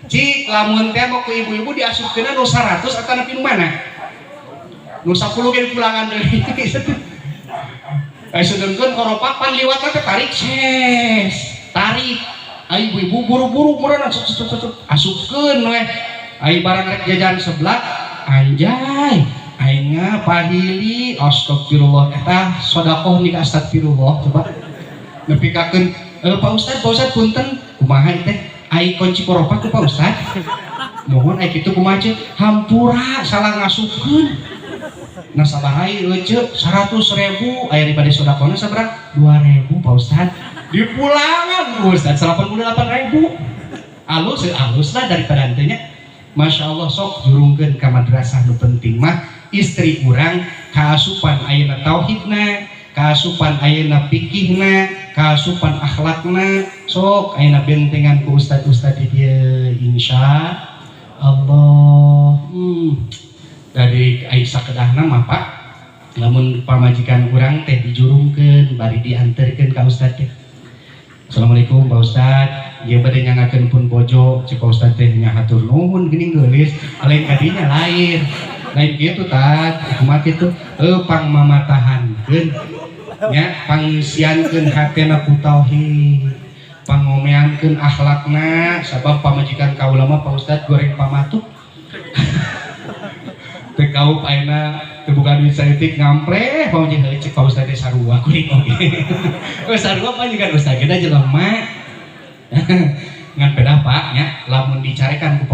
cik lamun teh mau ku ibu-ibu diasupkeun nu 100 atau nepi nu mana nu 10 ge pulangan deui sedengkeun koropak pan liwatna teh tarik ses tarik ai ibu-ibu buru-buru meureun asupkeun we ai barang rek jajan sebelah anjay aing pahili astagfirullah eta sedekah nika astagfirullah coba nepikakeun Pak Ustad punten kumaha teh ai kunci koropak ku Pak Ustad mohon ai kitu kumaha hampura salah ngasupkeun nasabarai cek 100.000 aya daripada sodakona sabarang 2.000 Pak Ustad di pulangan Ustad 88.000 alus lah daripada antenya. Masya Allah sok jurungkeun ka madrasah nu penting mah istri urang kaasupan ayeuna tauhidna, kaasupan ayeuna fikihna, kaasupan akhlakna, sok ayeuna bentengan ku ustad-ustad di dieu insya Allah. Dari Aisyah kedahna mah Pak, lamun pamajikan urang teh dijurungkeun bari dianterkeun ka ustad teh. Assalamualaikum Pak Ustad, ieu bade nyangakeun pun bojo, cek Pak Ustad teh nya hatur nuhun geuning geulis, lain kadinya lain kitu tad, kumaha kitu pang mamatahankeun nya pangsiankeun hatena ku tauhid, pangomeankeun akhlakna, sabab pamajikan kaula mah Pak Ustad goreng pamatuk. Teu kaup ayeuna teu buka duit saeutik ngampreh pamajikan heuh cek Pak Ustad teh sarua kuring oge. Sarua panjingan ustad kita jelema ngan beda Pak nya lamun dicarekan ku